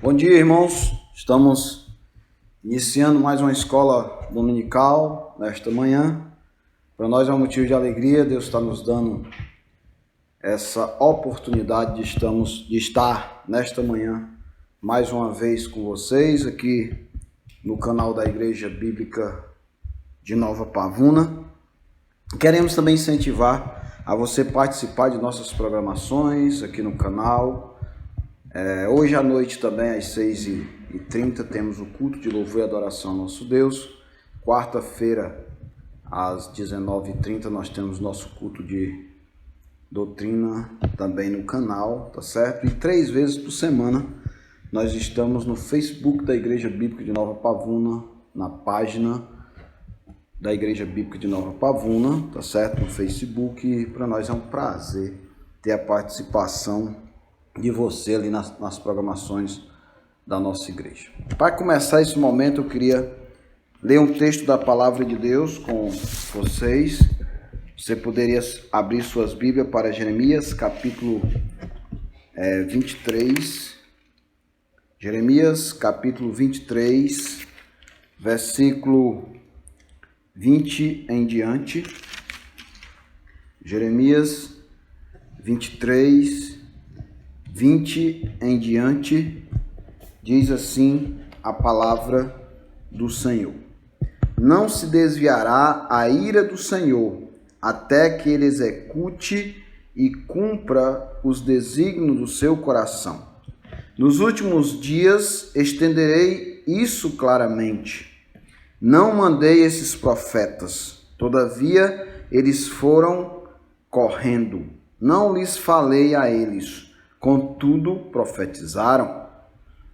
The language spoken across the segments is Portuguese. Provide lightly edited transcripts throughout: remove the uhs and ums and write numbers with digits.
Bom dia, irmãos. Estamos iniciando mais uma escola dominical nesta manhã. Para nós é um motivo de alegria. Deus está nos dando essa oportunidade de estar nesta manhã mais uma vez com vocês aqui no canal da Igreja Bíblica de Nova Pavuna. Queremos também incentivar a você participar de nossas programações aqui no canal. Hoje à noite também, às 6h30, temos o culto de louvor e adoração ao nosso Deus. Quarta-feira, às 19h30, nós temos nosso culto de doutrina também no canal, tá certo? E 3 vezes por semana, nós estamos no Facebook da Igreja Bíblica de Nova Pavuna, na página da Igreja Bíblica de Nova Pavuna, tá certo? No Facebook. E para nós é um prazer ter a participação de você ali nas programações da nossa igreja. Para começar esse momento, eu queria ler um texto da Palavra de Deus com vocês. Você poderia abrir suas Bíblias para Jeremias, capítulo 23. Jeremias, capítulo 23, versículo 20 em diante. Jeremias 23, 20 em diante, diz assim a palavra do Senhor: Não se desviará a ira do Senhor, até que ele execute e cumpra os desígnios do seu coração. Nos últimos dias estenderei isso claramente. Não mandei esses profetas, todavia eles foram correndo. Não lhes falei a eles, contudo profetizaram.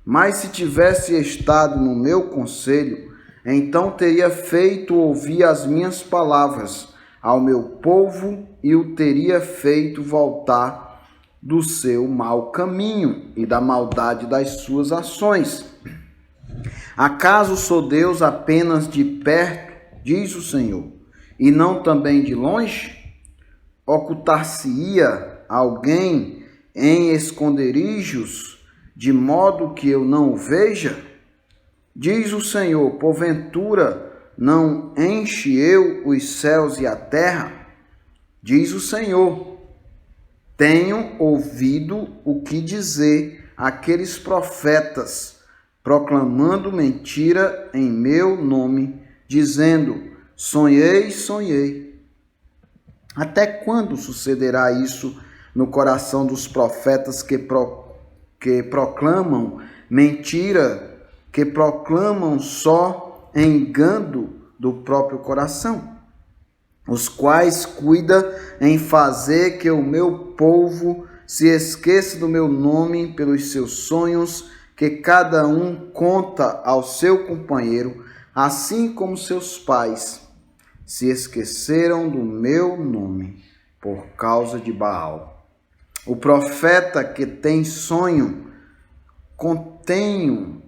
Mas se tivesse estado no meu conselho, então teria feito ouvir as minhas palavras ao meu povo e o teria feito voltar do seu mau caminho e da maldade das suas ações. Acaso sou Deus apenas de perto, diz o Senhor, e não também de longe? Ocultar-se-ia alguém em esconderijos, de modo que eu não o veja? Diz o Senhor: porventura não enche eu os céus e a terra? Diz o Senhor: tenho ouvido o que dizer aqueles profetas, proclamando mentira em meu nome, dizendo: sonhei, sonhei. Até quando sucederá isso no coração dos profetas que proclamam mentira, que proclamam só engano do próprio coração, os quais cuida em fazer que o meu povo se esqueça do meu nome pelos seus sonhos, que cada um conta ao seu companheiro, assim como seus pais se esqueceram do meu nome por causa de Baal. O profeta que tem sonho, contenho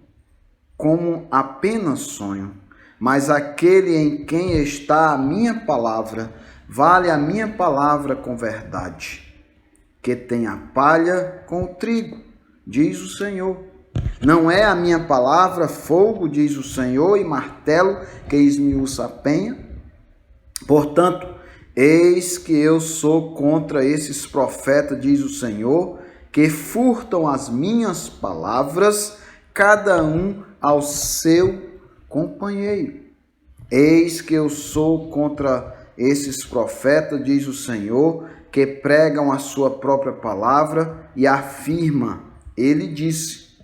como apenas sonho, mas aquele em quem está a minha palavra, vale a minha palavra com verdade, que tem a palha com o trigo, diz o Senhor. Não é a minha palavra fogo, diz o Senhor, e martelo que esmiuça a penha? Portanto, eis que eu sou contra esses profetas, diz o Senhor, que furtam as minhas palavras, cada um ao seu companheiro. Eis que eu sou contra esses profetas, diz o Senhor, que pregam a sua própria palavra e afirma. Ele disse: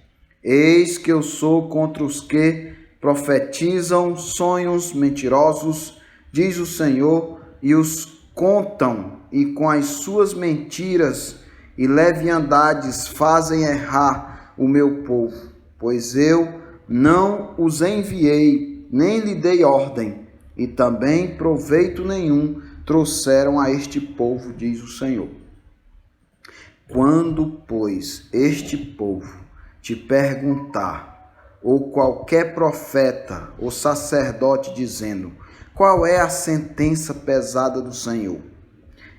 eis que eu sou contra os que profetizam sonhos mentirosos, diz o Senhor, e os contam, e com as suas mentiras e leviandades fazem errar o meu povo, pois eu não os enviei, nem lhe dei ordem, e também proveito nenhum trouxeram a este povo, diz o Senhor. Quando, pois, este povo te perguntar, ou qualquer profeta ou sacerdote dizendo: qual é a sentença pesada do Senhor?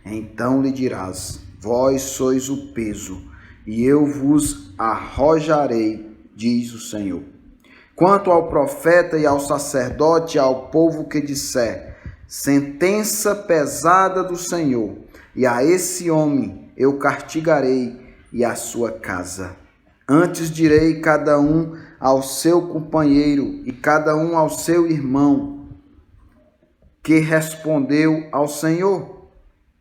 Então lhe dirás: vós sois o peso, e eu vos arrojarei diz o Senhor. Quanto ao profeta e ao sacerdote e ao povo que disser, sentença pesada do Senhor, e a esse homem eu castigarei e a sua casa. Antes direi cada um ao seu companheiro e cada um ao seu irmão, que respondeu ao Senhor,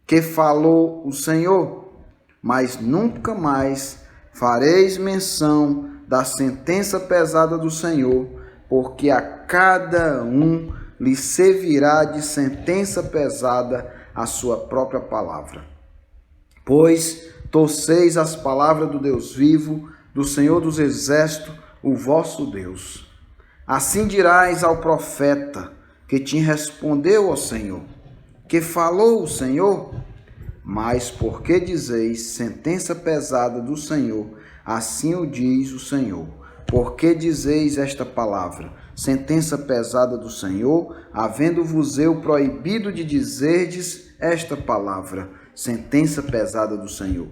que falou o Senhor, mas nunca mais fareis menção da sentença pesada do Senhor, porque a cada um lhe servirá de sentença pesada a sua própria palavra. Pois torceis as palavras do Deus vivo, do Senhor dos Exércitos, o vosso Deus. Assim dirás ao profeta que te respondeu ao Senhor, que falou o Senhor, mas porque dizeis sentença pesada do Senhor, assim o diz o Senhor. Porque dizeis esta palavra, sentença pesada do Senhor, havendo-vos eu proibido de dizerdes esta palavra, sentença pesada do Senhor.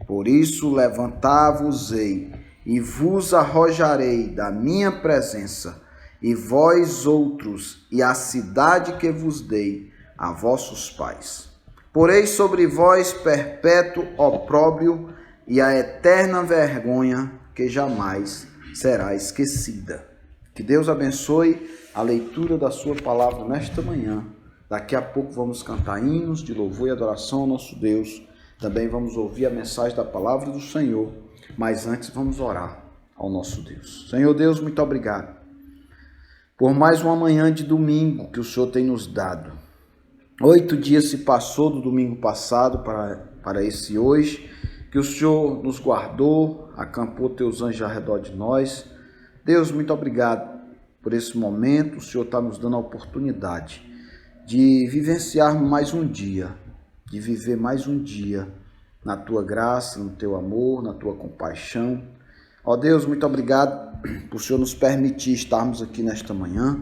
Por isso levantar-vos-ei e vos arrojarei da minha presença, e vós outros, e a cidade que vos dei a vossos pais. Porei sobre vós perpétuo opróbrio e a eterna vergonha que jamais será esquecida. Que Deus abençoe a leitura da sua palavra nesta manhã. Daqui a pouco vamos cantar hinos de louvor e adoração ao nosso Deus. Também vamos ouvir a mensagem da palavra do Senhor. Mas antes vamos orar ao nosso Deus. Senhor Deus, muito obrigado por mais uma manhã de domingo que o Senhor tem nos dado. 8 dias se passou do domingo passado para esse hoje, que o Senhor nos guardou, acampou teus anjos ao redor de nós. Deus, muito obrigado por esse momento. O Senhor está nos dando a oportunidade de vivenciarmos mais um dia, de viver mais um dia na tua graça, no teu amor, na tua compaixão. Ó Deus, muito obrigado por o Senhor nos permitir estarmos aqui nesta manhã,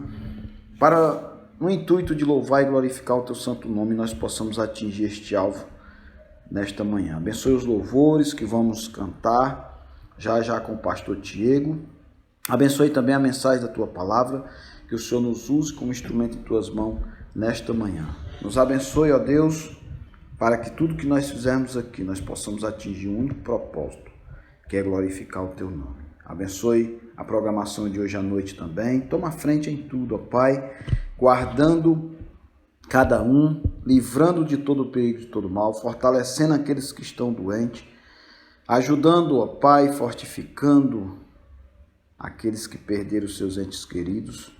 para, no intuito de louvar e glorificar o teu santo nome, nós possamos atingir este alvo nesta manhã. Abençoe os louvores que vamos cantar já com o pastor Tiago. Abençoe também a mensagem da tua palavra, que o Senhor nos use como instrumento em tuas mãos nesta manhã. Nos abençoe, ó Deus, para que tudo que nós fizermos aqui, nós possamos atingir um único propósito, que é glorificar o teu nome. Abençoe a programação de hoje à noite também. Toma frente em tudo, ó Pai, guardando cada um, livrando de todo perigo, de todo mal, fortalecendo aqueles que estão doentes, ajudando, ó Pai, fortificando aqueles que perderam os seus entes queridos.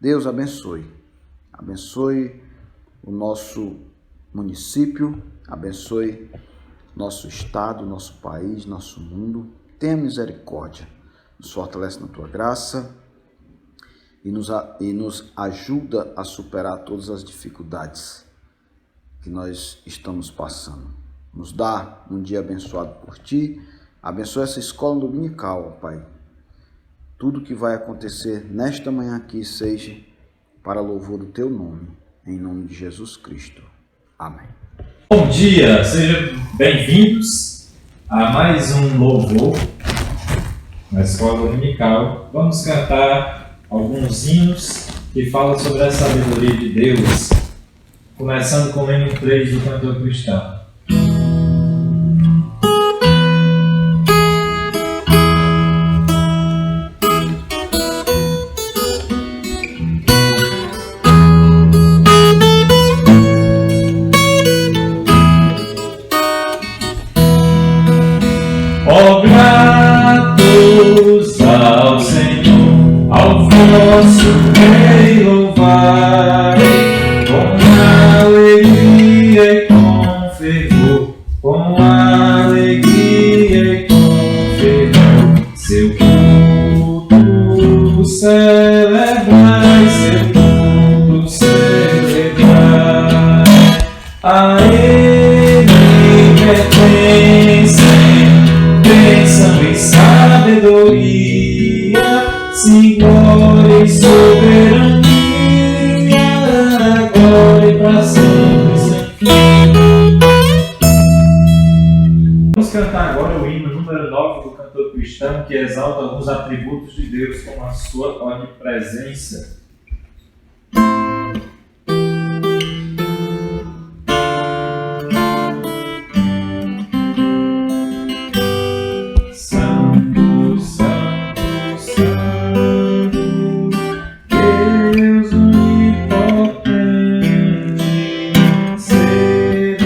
Deus abençoe. Abençoe o nosso município, abençoe nosso estado, nosso país, nosso mundo. Tenha misericórdia, nos fortalece na tua graça e nos ajuda a superar todas as dificuldades que nós estamos passando. Nos dá um dia abençoado por ti. Abençoe essa escola dominical, Pai. Tudo que vai acontecer nesta manhã aqui seja para louvor do teu nome, em nome de Jesus Cristo. Amém. Bom dia, sejam bem-vindos a mais um louvor na escola dominical. Vamos cantar alguns hinos que falam sobre a sabedoria de Deus, começando com o hino 3 do cantor cristão. Gratos ao Senhor, ao vosso Rei louvai, com alegria e com fervor, com alegria e com fervor, seu culto celebrai, seu culto celebrai, a Ele pertencem bênção e sabedoria, sim, glória e soberania, glória e para sempre sem fim. Vamos cantar agora o hino número 9 do cantor cristão. cristão que exalta alguns atributos de Deus, como a sua onipresença. Santo, Santo, Santo, Deus onipotente, cedo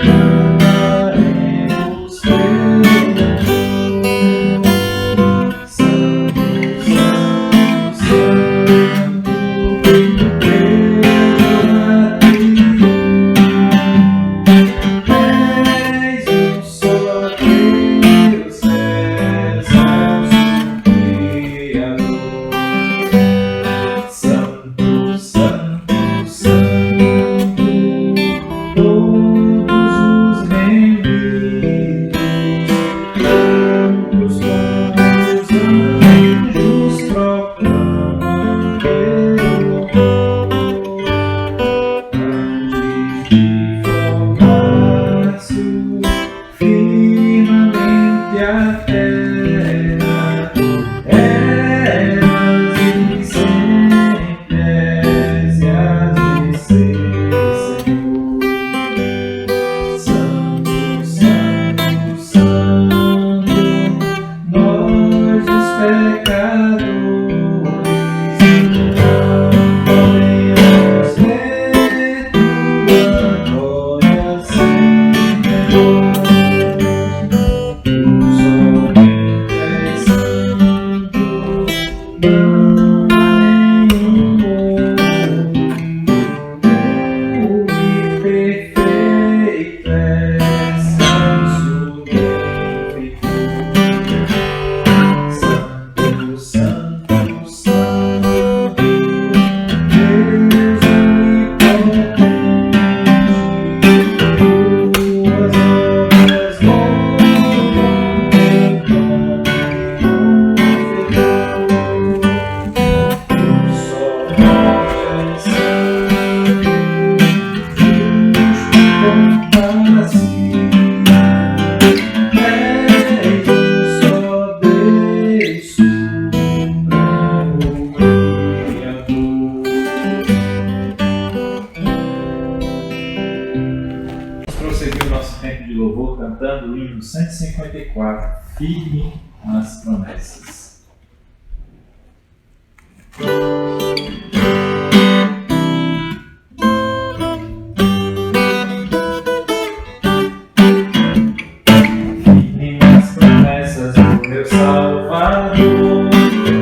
cantaremos teu louvor. Santo, Santo, Santo, és um só Deus, és um Criador. Santo, Santo, Santo, todos os reunidos, todos com os anjos proclamam teu louvor. Antes de formasse firmemente a terra, eras e sempre és e has de ser, Senhor. Santo, Santo, Santo, nós os pecadores não podemos ver tua glória sem Deus. Tu somente és santo, não há nenhum outro. E perfeito és, santo bem feito. Santo, Santo, Santo, Deus onipotente, tuas obras louvam teu nome confessou. Tu só és santo, justo e compassivo, és um só Deus, supremo Criador. Vamos prosseguir o nosso tempo de louvor cantando o hino 154, Firme nas Promessas. Firme nas promessas do meu Salvador,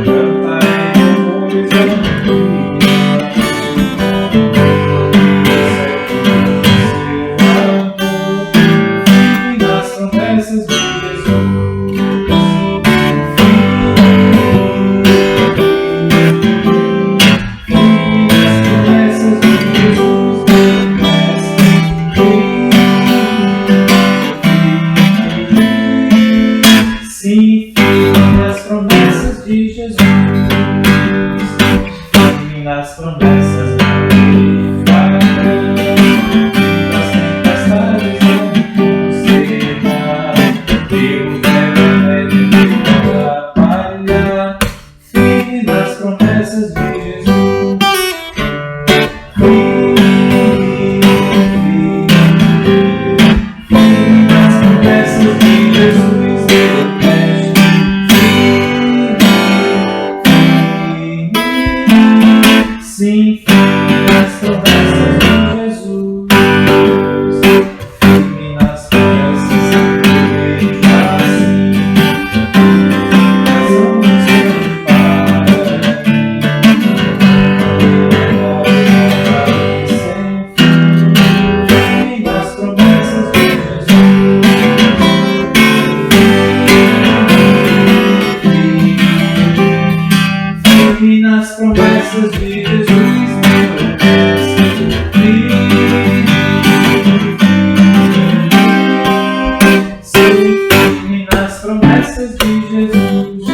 cantarei louvores ao meu Firme nas promessas de Jesus. Firme nas promessas de Jesus. Sim, firme nas promessas de Jesus. Firme nas promessas de nas tempestades não me consertar. Teu remédio me atrapalha. Firme nas promessas de Jesus. Firme nas promessas de Jesus. Sim, firme nas promessas de Jesus. Firme nas promessas dele, assim. Somos teu Pai. Sem fim. Firme nas promessas de Jesus. Firme nas promessas de Jesus, meu Mestre. Sim, firme nas promessas de Jesus.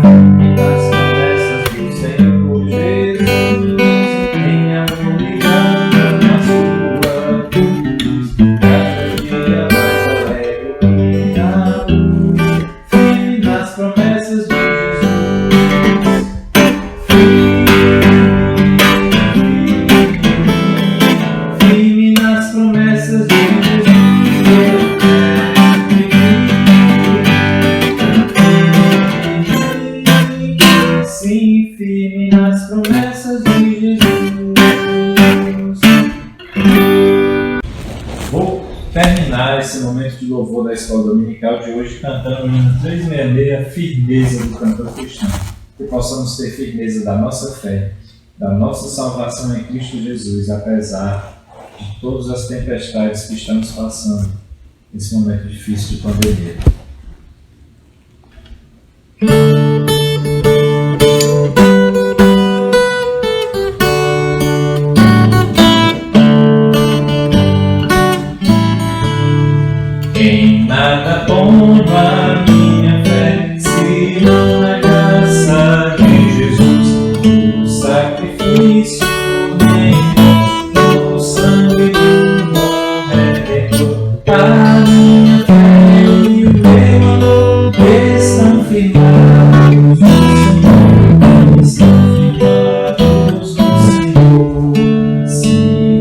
Firme nas promessas do Senhor Jesus. Em amor ligado na sua cruz, cada dia mais alegre. louvor da escola dominical de hoje, cantando o hino 366, Firmeza do Cantor Cristão. Que possamos ter firmeza da nossa fé, da nossa salvação em Cristo Jesus, apesar de todas as tempestades que estamos passando nesse momento difícil de pandemia. Em nada ponho a minha fé, se não na graça de Jesus, o sacrifício no sangue do bom Redentor. A minha fé e o meu amor estão firmados no Senhor, estão firmados no Senhor. Se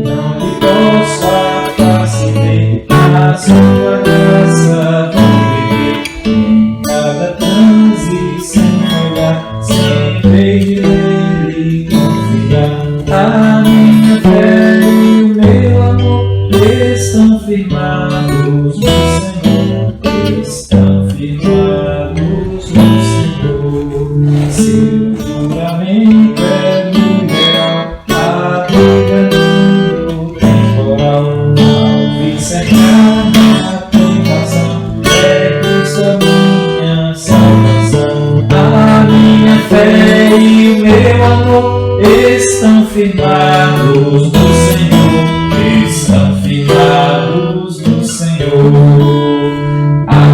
não lhe posso a face ver, a sua graça vou viver em cada transe, sem olhar, sempre nele confiar. A minha fé e o meu amor estão firmados no Senhor, estão firmados no Senhor. Seu juramento é leal, a vida do temporal, ao vir cercar a tentação, é Cristo a minha salvação. A minha fé e o meu amor estão firmados no Senhor, estão firmados no Senhor.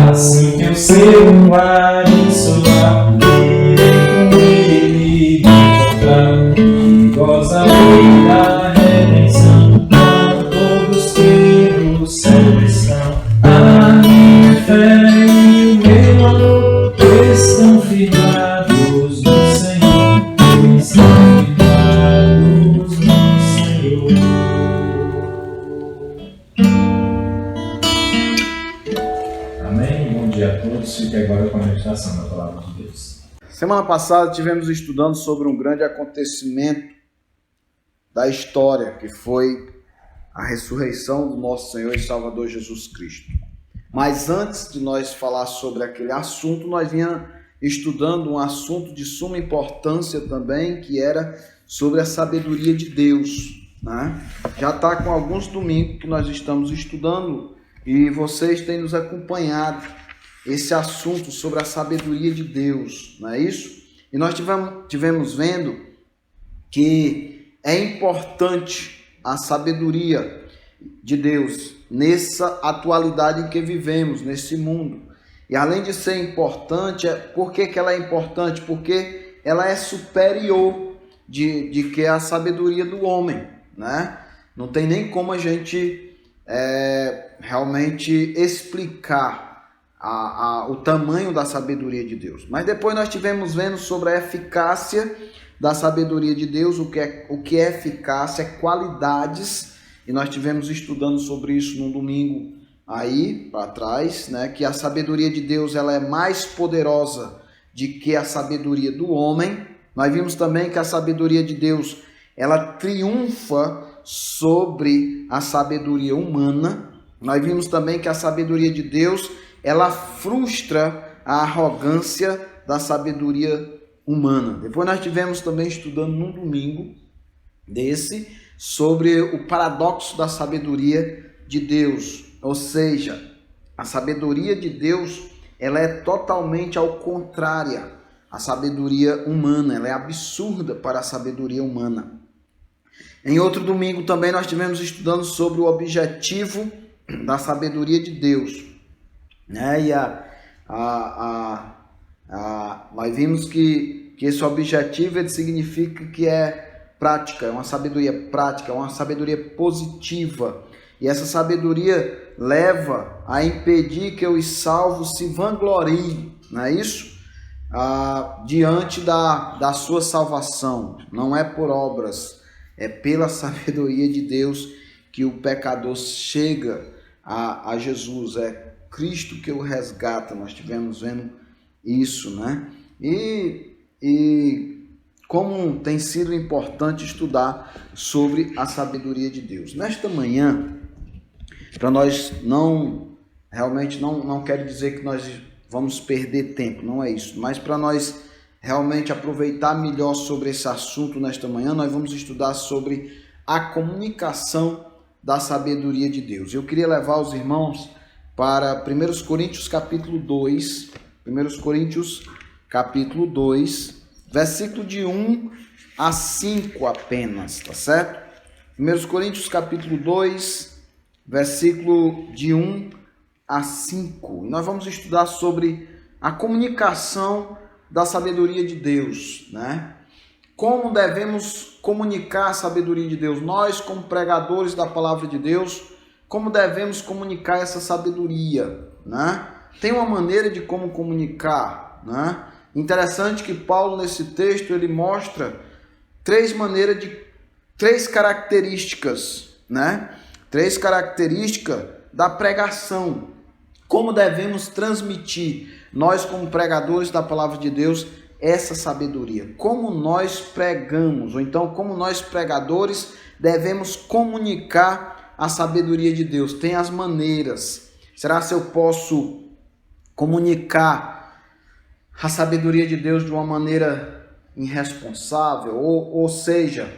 Assim que eu sei o ar e soar, irei com ele me encontrar, e gozarei da redenção, com todos que no céu estão. A minha fé e o meu amor estão firmados no Senhor, estão firmados no Senhor. Amém? Bom dia a todos. Fique agora com a meditação da Palavra de Deus. Semana passada tivemos estudando sobre um grande acontecimento da história, que foi a ressurreição do nosso Senhor e Salvador Jesus Cristo. Mas antes de nós falar sobre aquele assunto, nós vinha estudando um assunto de suma importância também, que era sobre a sabedoria de Deus, né? Já está com alguns domingos que nós estamos estudando e vocês têm nos acompanhado esse assunto sobre a sabedoria de Deus, não é isso? E nós tivemos vendo que é importante a sabedoria de Deus nessa atualidade em que vivemos, nesse mundo. E além de ser importante, por que ela é importante? Porque ela é superior de que a sabedoria do homem, né? Não tem nem como a gente realmente explicar o tamanho da sabedoria de Deus. Mas depois nós tivemos vendo sobre a eficácia da sabedoria de Deus, o que é eficácia, qualidades, e nós tivemos estudando sobre isso no domingo aí para trás, né, que a sabedoria de Deus ela é mais poderosa do que a sabedoria do homem. Nós vimos também que a sabedoria de Deus ela triunfa sobre a sabedoria humana. Nós vimos também que a sabedoria de Deus ela frustra a arrogância da sabedoria humana. Depois nós tivemos também estudando num domingo sobre o paradoxo da sabedoria de Deus. Ou seja, a sabedoria de Deus ela é totalmente ao contrária à sabedoria humana, ela é absurda para a sabedoria humana. Em outro domingo também nós tivemos estudando sobre o objetivo da sabedoria de Deus, né? E nós vimos que esse objetivo ele significa que é prática, é uma sabedoria prática, é uma sabedoria positiva. E essa sabedoria leva a impedir que os salvos se vangloriem, não é isso? Diante da sua salvação. Não é por obras, é pela sabedoria de Deus que o pecador chega a Jesus. É Cristo que o resgata. Nós estivemos vendo isso, né? E como tem sido importante estudar sobre a sabedoria de Deus. Nesta manhã, para nós não realmente não quero dizer que nós vamos perder tempo, não é isso, mas para nós realmente aproveitar melhor sobre esse assunto nesta manhã, nós vamos estudar sobre a comunicação da sabedoria de Deus. Eu queria levar os irmãos para 1 Coríntios capítulo 2, 1 Coríntios capítulo 2, versículo de 1 a 5 apenas, tá certo? 1 Coríntios capítulo 2, versículo de 1 a 5. Nós vamos estudar sobre a comunicação da sabedoria de Deus, né? Como devemos comunicar a sabedoria de Deus? Nós, como pregadores da palavra de Deus, como devemos comunicar essa sabedoria, né? Tem uma maneira de como comunicar, né? Interessante que Paulo, nesse texto, ele mostra três características, né? Três características da pregação. Como devemos transmitir, nós como pregadores da palavra de Deus, essa sabedoria. Como nós pregamos, ou então como nós pregadores devemos comunicar a sabedoria de Deus. Tem as maneiras. Será se eu posso comunicar a sabedoria de Deus de uma maneira irresponsável? Ou seja,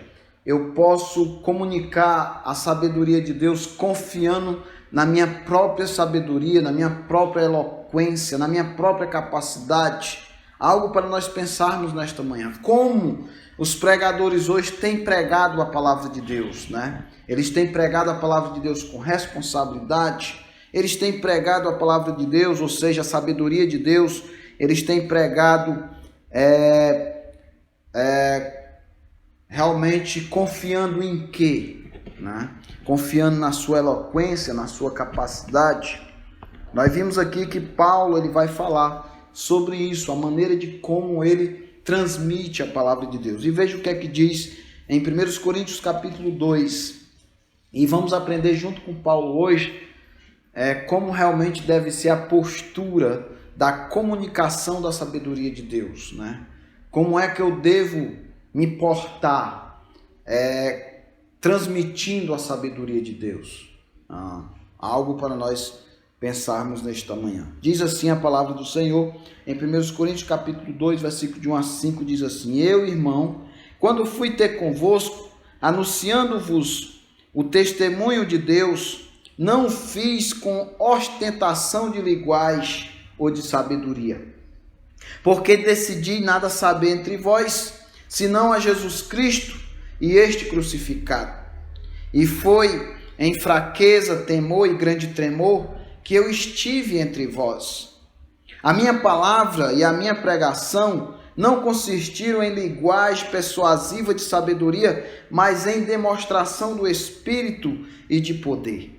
eu posso comunicar a sabedoria de Deus confiando na minha própria sabedoria, na minha própria eloquência, na minha própria capacidade. Algo para nós pensarmos nesta manhã. Como os pregadores hoje têm pregado a palavra de Deus, né? Eles têm pregado a palavra de Deus com responsabilidade. Eles têm pregado a palavra de Deus, ou seja, a sabedoria de Deus. Eles têm pregado realmente confiando em quê? Né? Confiando na sua eloquência, na sua capacidade. Nós vimos aqui que Paulo ele vai falar sobre isso, a maneira de como ele transmite a palavra de Deus. E veja o que é que diz em 1 Coríntios capítulo 2. E vamos aprender junto com Paulo hoje como realmente deve ser a postura da comunicação da sabedoria de Deus, né? Como é que eu devo me portar transmitindo a sabedoria de Deus? Algo para nós pensarmos nesta manhã. Diz assim a palavra do Senhor, em 1 Coríntios capítulo 2, versículo de 1 a 5, diz assim: Eu, irmão, quando fui ter convosco, anunciando-vos o testemunho de Deus, não fiz com ostentação de linguagem ou de sabedoria, porque decidi nada saber entre vós, senão a Jesus Cristo e este crucificado. E foi em fraqueza, temor e grande tremor que eu estive entre vós. A minha palavra e a minha pregação não consistiram em linguagem persuasiva de sabedoria, mas em demonstração do Espírito e de poder,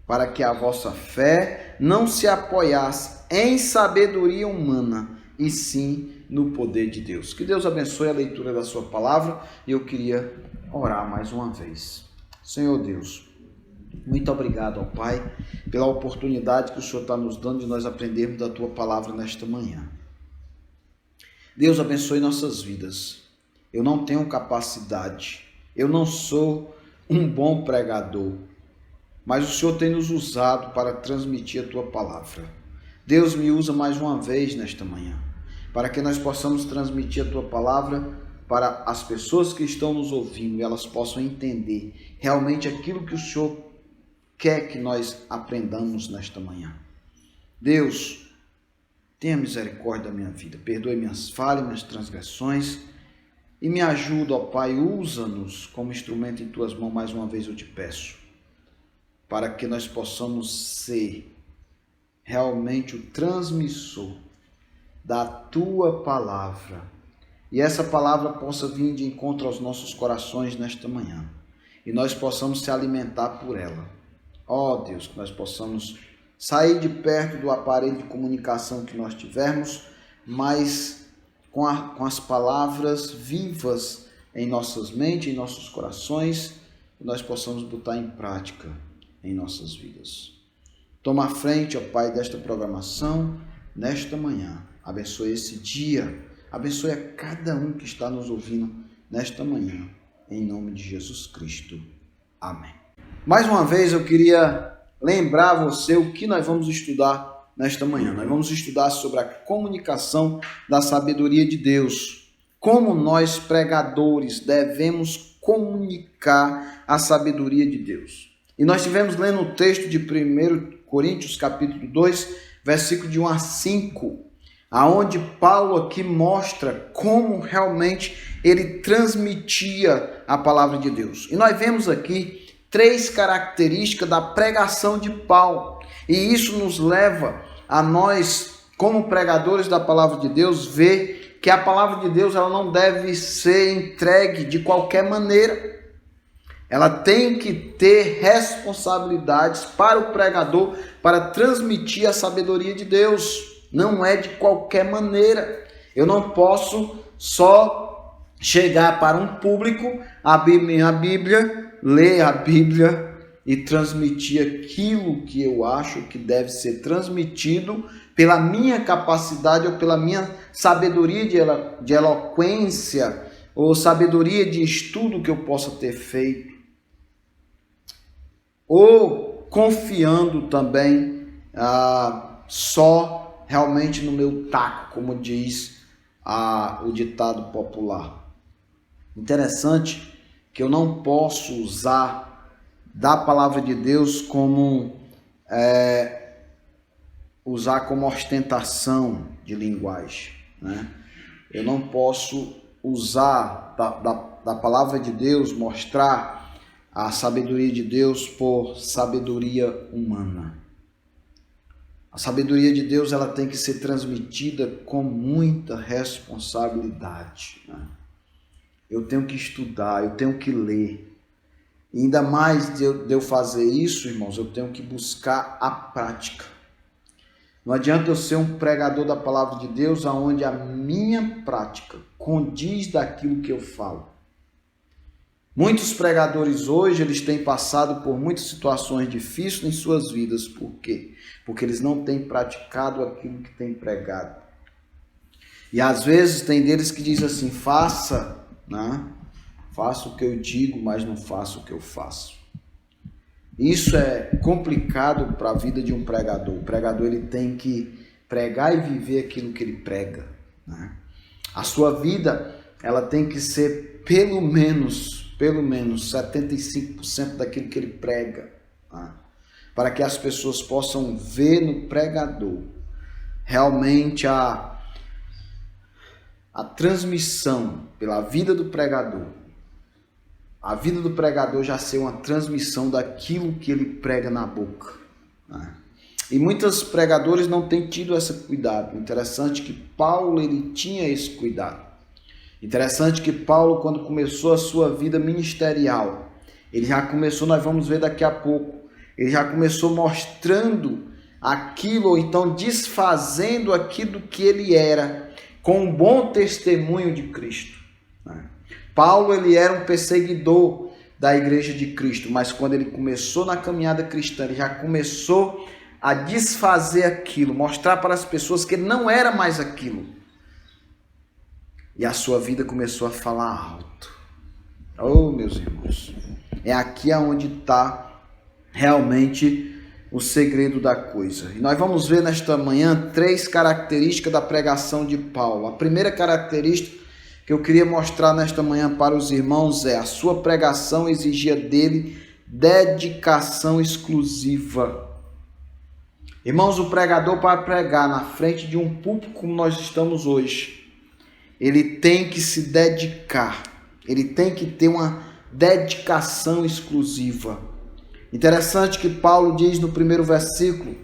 para que a vossa fé não se apoiasse em sabedoria humana, e sim no poder de Deus. Que Deus abençoe a leitura da sua palavra. E eu queria orar mais uma vez. Senhor Deus, muito obrigado ao Pai pela oportunidade que o Senhor está nos dando de nós aprendermos da tua palavra nesta manhã. Deus abençoe nossas vidas. Eu não tenho capacidade, eu não sou um bom pregador, mas o Senhor tem nos usado para transmitir a tua palavra. Deus, me usa mais uma vez nesta manhã, para que nós possamos transmitir a tua palavra para as pessoas que estão nos ouvindo e elas possam entender realmente aquilo que o Senhor quer que nós aprendamos nesta manhã. Deus, tenha misericórdia da minha vida, perdoe minhas falhas, minhas transgressões e me ajuda, ó Pai, usa-nos como instrumento em tuas mãos, mais uma vez eu te peço, para que nós possamos ser realmente o transmissor da tua palavra e essa palavra possa vir de encontro aos nossos corações nesta manhã e nós possamos se alimentar por ela. Ó Deus, que nós possamos sair de perto do aparelho de comunicação que nós tivermos, mas com as palavras vivas em nossas mentes, em nossos corações, que nós possamos botar em prática em nossas vidas. Toma a frente, ó Pai, desta programação, nesta manhã. Abençoe esse dia, abençoe a cada um que está nos ouvindo nesta manhã, em nome de Jesus Cristo. Amém. Mais uma vez eu queria lembrar a você o que nós vamos estudar nesta manhã. Nós vamos estudar sobre a comunicação da sabedoria de Deus. Como nós, pregadores, devemos comunicar a sabedoria de Deus. E nós estivemos lendo o texto de 1 Coríntios, capítulo 2, versículo de 1 a 5, aonde Paulo aqui mostra como realmente ele transmitia a palavra de Deus. E nós vemos aqui 3 características da pregação de Paulo. E isso nos leva a nós, como pregadores da palavra de Deus, ver que a palavra de Deus ela não deve ser entregue de qualquer maneira. Ela tem que ter responsabilidades para o pregador para transmitir a sabedoria de Deus. Não é de qualquer maneira. Eu não posso só chegar para um público, abrir minha Bíblia, ler a Bíblia e transmitir aquilo que eu acho que deve ser transmitido pela minha capacidade ou pela minha sabedoria de eloquência ou sabedoria de estudo que eu possa ter feito. Ou confiando também só realmente no meu taco, como diz o ditado popular. Interessante que eu não posso usar da palavra de Deus como usar como ostentação de linguagem, né? Eu não posso usar da palavra de Deus, mostrar a sabedoria de Deus por sabedoria humana. A sabedoria de Deus ela tem que ser transmitida com muita responsabilidade, né? Eu tenho que estudar, eu tenho que ler. E ainda mais de eu fazer isso, irmãos, eu tenho que buscar a prática. Não adianta eu ser um pregador da palavra de Deus onde a minha prática condiz daquilo que eu falo. Muitos pregadores hoje, eles têm passado por muitas situações difíceis em suas vidas. Por quê? Porque eles não têm praticado aquilo que têm pregado. E às vezes tem deles que diz assim, faça, né? Faça o que eu digo, mas não faça o que eu faço. Isso é complicado para a vida de um pregador. O pregador ele tem que pregar e viver aquilo que ele prega, né? A sua vida ela tem que ser pelo menos 75% daquilo que ele prega, né? Para que as pessoas possam ver no pregador realmente a transmissão pela vida do pregador. A vida do pregador já ser uma transmissão daquilo que ele prega na boca, né? E muitos pregadores não têm tido esse cuidado. Interessante que Paulo ele tinha esse cuidado. Interessante que Paulo, quando começou a sua vida ministerial, ele já começou, nós vamos ver daqui a pouco, ele já começou mostrando aquilo, ou então desfazendo aquilo que ele era, com um bom testemunho de Cristo, né? Paulo ele era um perseguidor da igreja de Cristo, mas quando ele começou na caminhada cristã, ele já começou a desfazer aquilo, mostrar para as pessoas que ele não era mais aquilo. E a sua vida começou a falar alto. Oh, meus irmãos, é aqui onde está realmente o segredo da coisa. E nós vamos ver nesta manhã 3 características da pregação de Paulo. A primeira característica que eu queria mostrar nesta manhã para os irmãos é: a sua pregação exigia dele dedicação exclusiva. Irmãos, o pregador, para pregar na frente de um púlpito como nós estamos hoje, ele tem que se dedicar, ele tem que ter uma dedicação exclusiva. Interessante que Paulo diz no primeiro versículo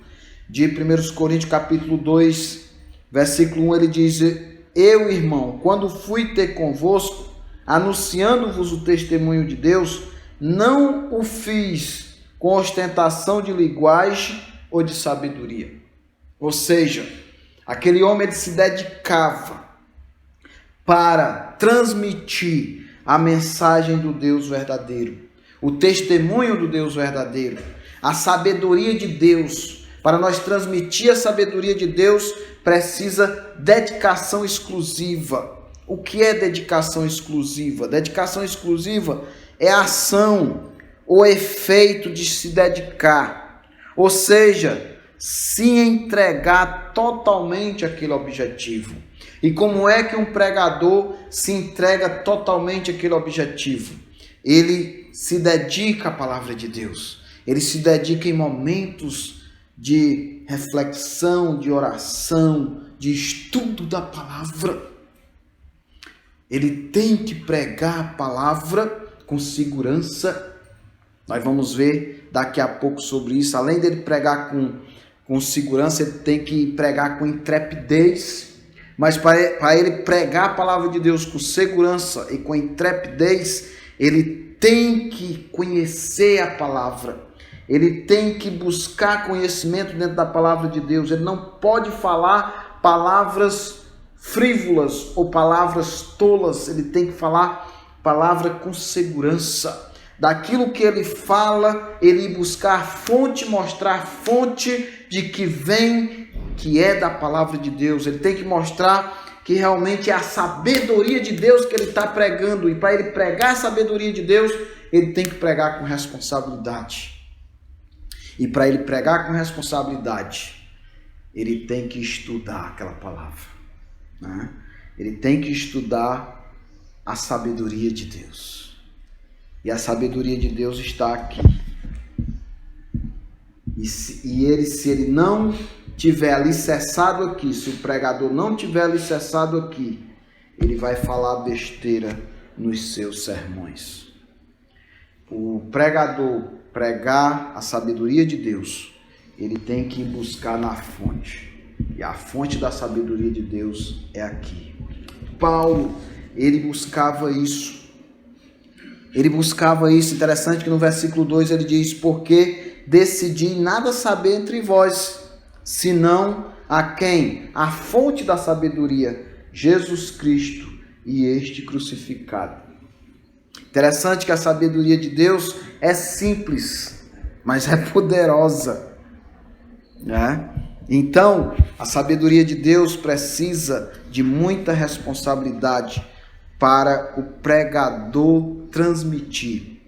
de 1 Coríntios capítulo 2, versículo 1, ele diz: eu, irmão, quando fui ter convosco, anunciando-vos o testemunho de Deus, não o fiz com ostentação de linguagem ou de sabedoria. Ou seja, aquele homem ele se dedicava para transmitir a mensagem do Deus verdadeiro, o testemunho do Deus verdadeiro, a sabedoria de Deus. Para nós transmitir a sabedoria de Deus, precisa dedicação exclusiva. O que é dedicação exclusiva? Dedicação exclusiva é a ação ou efeito de se dedicar. Ou seja, se entregar totalmente àquele objetivo. E como é que um pregador se entrega totalmente àquele objetivo? Ele se dedica à palavra de Deus. Ele se dedica em momentos de reflexão, de oração, de estudo da palavra. Ele tem que pregar a palavra com segurança. Nós vamos ver daqui a pouco sobre isso. Além dele pregar com segurança, ele tem que pregar com intrepidez. Mas para ele pregar a palavra de Deus com segurança e com intrepidez, ele tem que conhecer a palavra. Ele tem que buscar conhecimento dentro da palavra de Deus. Ele não pode falar palavras frívolas ou palavras tolas. Ele tem que falar palavra com segurança. Daquilo que ele fala, ele ir buscar fonte, mostrar fonte de que vem, que é da palavra de Deus. Ele tem que mostrar que realmente é a sabedoria de Deus que ele está pregando. E para ele pregar a sabedoria de Deus, ele tem que pregar com responsabilidade. E para ele pregar com responsabilidade, ele tem que estudar aquela palavra, né? Ele tem que estudar a sabedoria de Deus. E a sabedoria de Deus está aqui. Se ele não tiver alicerçado aqui, se o pregador não tiver alicerçado aqui, ele vai falar besteira nos seus sermões. O pregador pregar a sabedoria de Deus, ele tem que buscar na fonte. E a fonte da sabedoria de Deus é aqui. Paulo, ele buscava isso. Interessante que no versículo 2 ele diz: porque decidi nada saber entre vós, senão a quem? A fonte da sabedoria, Jesus Cristo e este crucificado. Interessante que a sabedoria de Deus é simples, mas é poderosa, né? Então, a sabedoria de Deus precisa de muita responsabilidade para o pregador transmitir.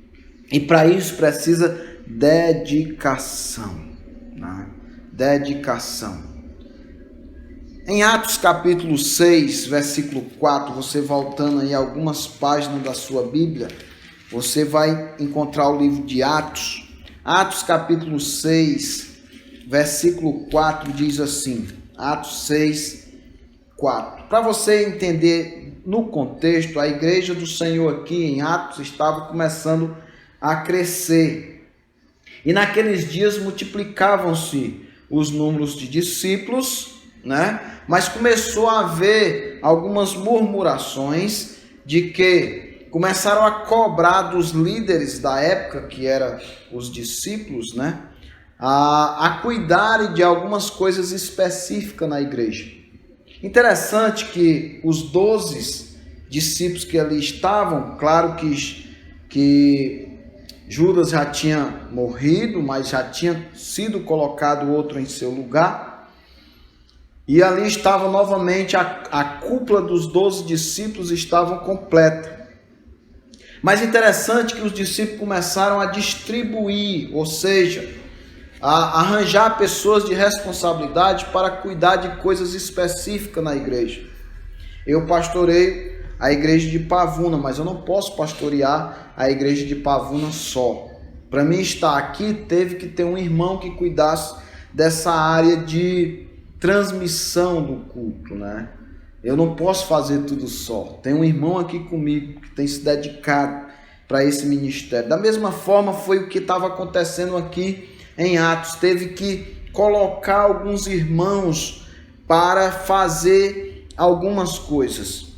E para isso precisa dedicação, né? Dedicação. Em Atos capítulo 6, versículo 4, você voltando aí algumas páginas da sua Bíblia, você vai encontrar o livro de Atos. Atos capítulo 6, versículo 4 diz assim, Atos 6, 4. Para você entender no contexto, a igreja do Senhor aqui em Atos estava começando a crescer. E naqueles dias multiplicavam-se os números de discípulos, né? Mas começou a haver algumas murmurações de que começaram a cobrar dos líderes da época, que eram os discípulos, né? A cuidarem de algumas coisas específicas na igreja. Interessante que os 12 discípulos que ali estavam, claro que Judas já tinha morrido, mas já tinha sido colocado outro em seu lugar. E ali estava novamente a cúpula dos 12 discípulos estava completa. Mas interessante que os discípulos começaram a distribuir, ou seja, a arranjar pessoas de responsabilidade para cuidar de coisas específicas na igreja. Eu pastoreio a igreja de Pavuna, mas eu não posso pastorear a igreja de Pavuna só. Para mim estar aqui, teve que ter um irmão que cuidasse dessa área de transmissão do culto, né? Eu não posso fazer tudo só. Tem um irmão aqui comigo que tem se dedicado para esse ministério. Da mesma forma foi o que estava acontecendo aqui em Atos. Teve que colocar alguns irmãos para fazer algumas coisas.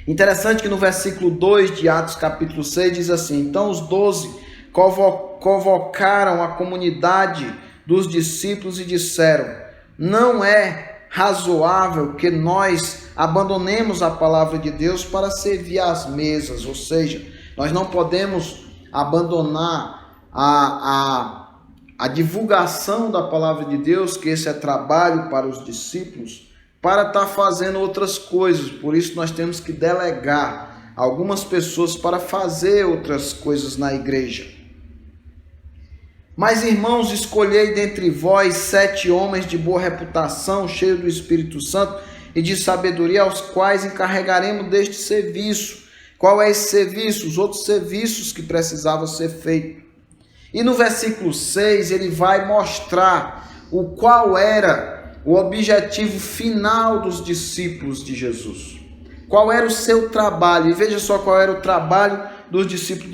Interessante que no versículo 2 de Atos capítulo 6 diz assim: então os 12 convocaram a comunidade dos discípulos e disseram: não é razoável que nós abandonemos a palavra de Deus para servir às mesas, ou seja, nós não podemos abandonar a divulgação da palavra de Deus, que esse é trabalho para os discípulos, para estar fazendo outras coisas. Por isso nós temos que delegar algumas pessoas para fazer outras coisas na igreja. Mas, irmãos, escolhei dentre vós 7 homens de boa reputação, cheios do Espírito Santo e de sabedoria, aos quais encarregaremos deste serviço. Qual é esse serviço? Os outros serviços que precisavam ser feitos. E no versículo 6, ele vai mostrar qual era o objetivo final dos discípulos de Jesus. Qual era o seu trabalho? E veja só qual era o trabalho dos discípulos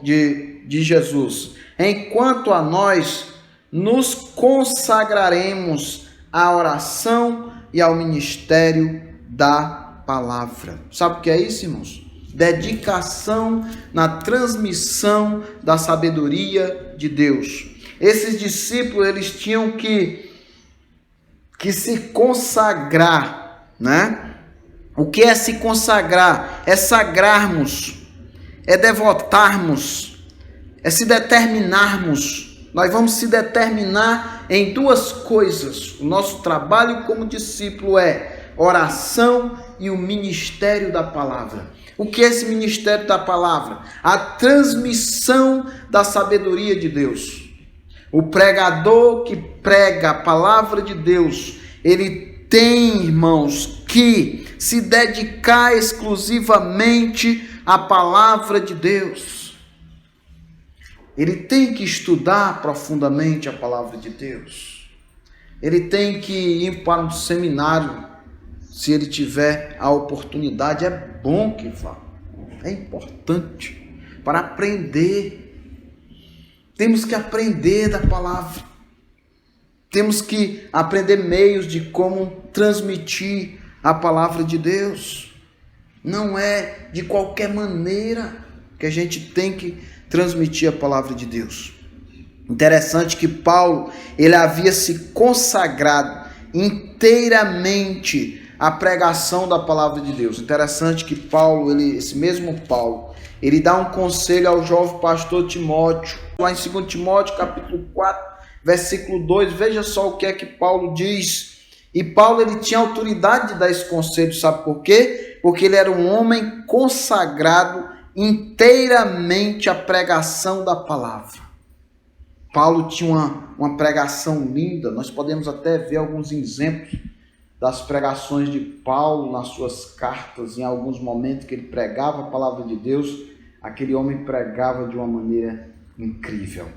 de Jesus. Enquanto a nós nos consagraremos à oração e ao ministério da palavra. Sabe o que é isso, irmãos? Dedicação na transmissão da sabedoria de Deus. Esses discípulos, eles tinham que se consagrar, né? O que é se consagrar? É sagrarmos, é devotarmos, é se determinarmos. Nós vamos se determinar em 2 coisas. O nosso trabalho como discípulo é oração e o ministério da palavra. O que é esse ministério da palavra? A transmissão da sabedoria de Deus. O pregador que prega a palavra de Deus, ele tem, irmãos, que se dedicar exclusivamente à palavra de Deus. Ele tem que estudar profundamente a palavra de Deus. Ele tem que ir para um seminário, se ele tiver a oportunidade. É bom que vá. É importante para aprender. Temos que aprender da palavra. Temos que aprender meios de como transmitir a palavra de Deus. Não é de qualquer maneira que a gente tem que transmitir a palavra de Deus. Interessante que Paulo, ele havia se consagrado inteiramente à pregação da palavra de Deus. Interessante que Paulo, esse mesmo Paulo, ele dá um conselho ao jovem pastor Timóteo, lá em 2 Timóteo, capítulo 4, versículo 2, veja só o que é que Paulo diz. E Paulo, ele tinha autoridade de dar esse conselho, sabe por quê? Porque ele era um homem consagrado inteiramente à pregação da palavra. Paulo tinha uma pregação linda. Nós podemos até ver alguns exemplos das pregações de Paulo nas suas cartas. Em alguns momentos que ele pregava a palavra de Deus, aquele homem pregava de uma maneira incrível,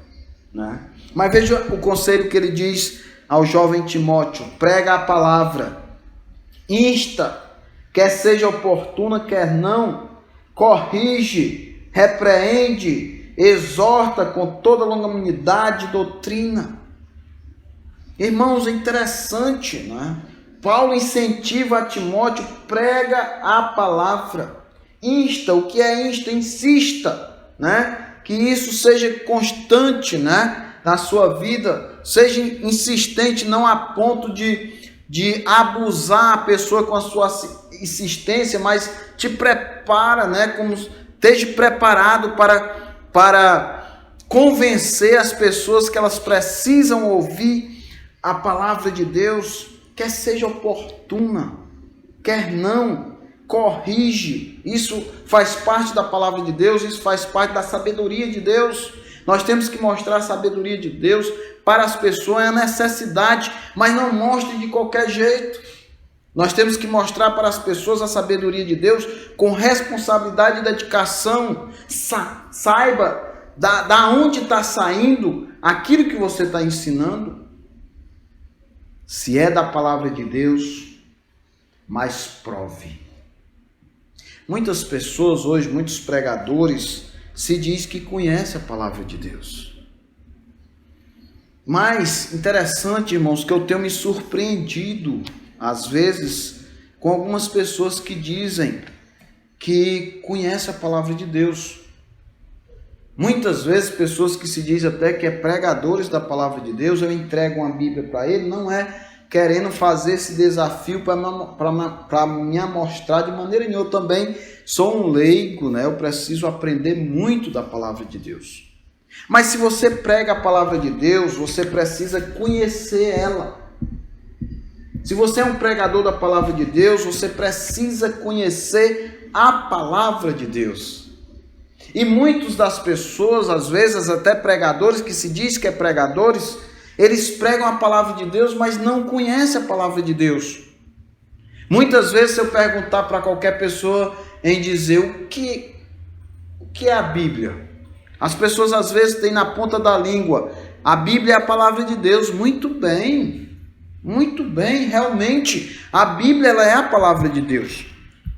né? Mas veja o conselho que ele diz ao jovem Timóteo: prega a palavra, insta, quer seja oportuna, quer não, corrige, repreende, exorta com toda longanimidade e doutrina. Irmãos, é interessante, né? Paulo incentiva a Timóteo: prega a palavra, insta. O que é insta? Insista, né? Que isso seja constante, né? Na sua vida, seja insistente, não a ponto de abusar a pessoa com a sua insistência, mas te prepara, né? Como esteja preparado para convencer as pessoas que elas precisam ouvir a palavra de Deus, quer seja oportuna, quer não, corrige. Isso faz parte da palavra de Deus, isso faz parte da sabedoria de Deus. Nós temos que mostrar a sabedoria de Deus para as pessoas, é a necessidade, mas não mostre de qualquer jeito. Nós temos que mostrar para as pessoas a sabedoria de Deus com responsabilidade e dedicação. Saiba da onde está saindo aquilo que você está ensinando. Se é da palavra de Deus, mas prove. Muitas pessoas hoje, muitos pregadores, se diz que conhece a palavra de Deus. Mas, interessante, irmãos, que eu tenho me surpreendido, às vezes, com algumas pessoas que dizem que conhecem a palavra de Deus. Muitas vezes, pessoas que se dizem até que é pregadores da palavra de Deus, eu entrego uma Bíblia para ele, não é querendo fazer esse desafio para me amostrar de maneira nenhuma. Eu também sou um leigo, né? Eu preciso aprender muito da palavra de Deus. Mas se você prega a palavra de Deus, você precisa conhecer ela. Se você é um pregador da palavra de Deus, você precisa conhecer a palavra de Deus. E muitas das pessoas, às vezes até pregadores, que se diz que é pregadores, eles pregam a palavra de Deus, mas não conhecem a palavra de Deus. Muitas vezes, se eu perguntar para qualquer pessoa em dizer o que é a Bíblia, as pessoas às vezes têm na ponta da língua: a Bíblia é a palavra de Deus. Muito bem, realmente a Bíblia ela é a palavra de Deus.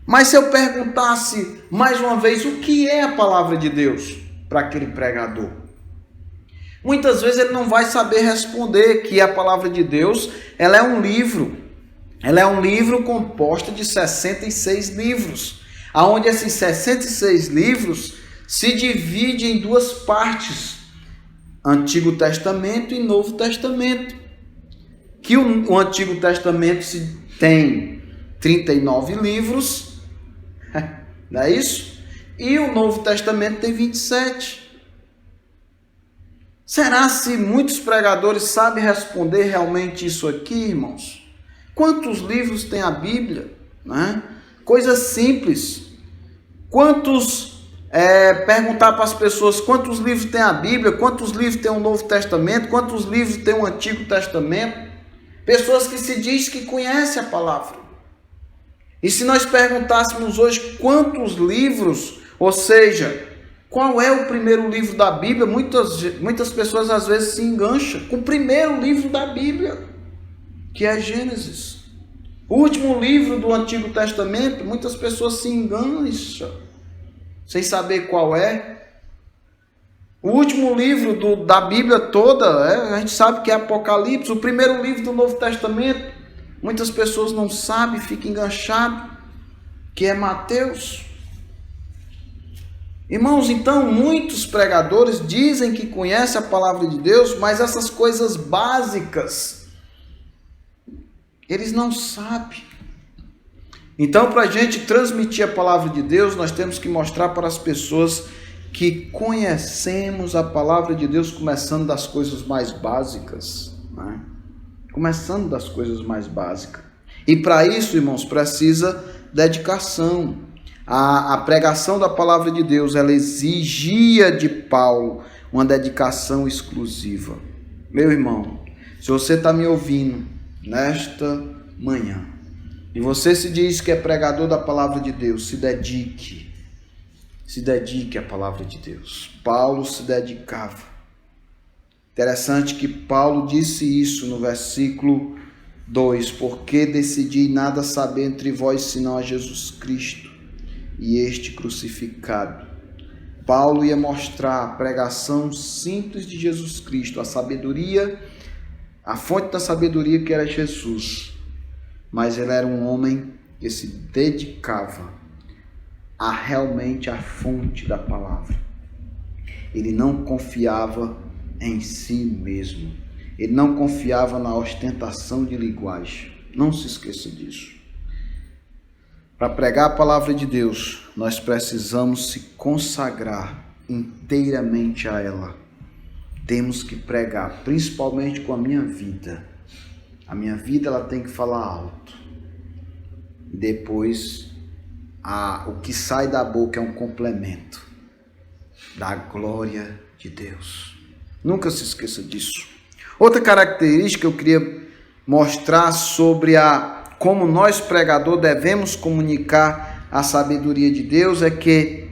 Mas se eu perguntasse mais uma vez o que é a palavra de Deus para aquele pregador, muitas vezes ele não vai saber responder que a palavra de Deus ela é um livro. Ela é um livro composto de 66 livros, onde esses 66 livros se dividem em duas partes: Antigo Testamento e Novo Testamento. Que o Antigo Testamento tem 39 livros, não é isso? E o Novo Testamento tem 27. Será se muitos pregadores sabem responder realmente isso aqui, irmãos? Quantos livros tem a Bíblia? Né? Coisa simples. Perguntar para as pessoas quantos livros tem a Bíblia, quantos livros tem o Novo Testamento, quantos livros tem o Antigo Testamento? Pessoas que se diz que conhecem a palavra. E se nós perguntássemos hoje quantos livros, ou seja, qual é o primeiro livro da Bíblia, muitas pessoas às vezes se engancham com o primeiro livro da Bíblia, que é Gênesis. O último livro do Antigo Testamento, muitas pessoas se engancham, sem saber qual é. O último livro da Bíblia toda, a gente sabe que é Apocalipse. O primeiro livro do Novo Testamento, muitas pessoas não sabem, ficam enganchadas, que é Mateus. Irmãos, então muitos pregadores dizem que conhecem a palavra de Deus, mas essas coisas básicas, eles não sabem. Então, para a gente transmitir a palavra de Deus, nós temos que mostrar para as pessoas que conhecemos a palavra de Deus, começando das coisas mais básicas, né? Começando das coisas mais básicas. E para isso, irmãos, precisa dedicação. A pregação da palavra de Deus, ela exigia de Paulo uma dedicação exclusiva. Meu irmão, se você está me ouvindo nesta manhã, e você se diz que é pregador da palavra de Deus, se dedique à palavra de Deus. Paulo se dedicava. Interessante que Paulo disse isso no versículo 2: porque decidi nada saber entre vós senão a Jesus Cristo e este crucificado. Paulo ia mostrar a pregação simples de Jesus Cristo, a sabedoria, a fonte da sabedoria que era Jesus. Mas ele era um homem que se dedicava a realmente a fonte da palavra. Ele não confiava em si mesmo. Ele não confiava na ostentação de linguagem. Não se esqueça disso. Para pregar a palavra de Deus, nós precisamos se consagrar inteiramente a ela. Temos que pregar, principalmente com a minha vida. A minha vida ela tem que falar alto. E depois, o que sai da boca é um complemento da glória de Deus. Nunca se esqueça disso. Outra característica que eu queria mostrar sobre como nós, pregador, devemos comunicar a sabedoria de Deus é que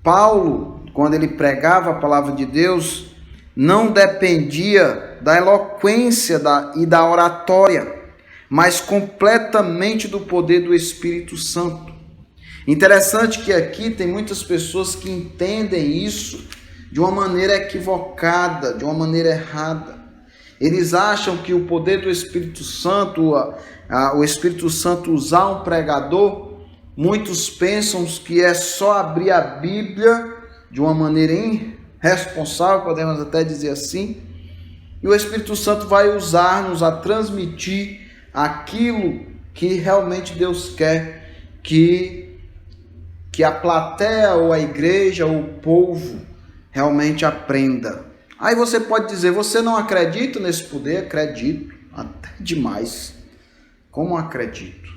Paulo, quando ele pregava a palavra de Deus, não dependia da eloquência e da oratória, mas completamente do poder do Espírito Santo. Interessante que aqui tem muitas pessoas que entendem isso de uma maneira equivocada, de uma maneira errada. Eles acham que o poder do Espírito Santo, o Espírito Santo usar um pregador, muitos pensam que é só abrir a Bíblia de uma maneira irresponsável, podemos até dizer assim, e o Espírito Santo vai usar-nos a transmitir aquilo que realmente Deus quer que a plateia ou a igreja ou o povo realmente aprenda. Aí você pode dizer: você não acredita nesse poder? Acredito, até demais. Como acredito?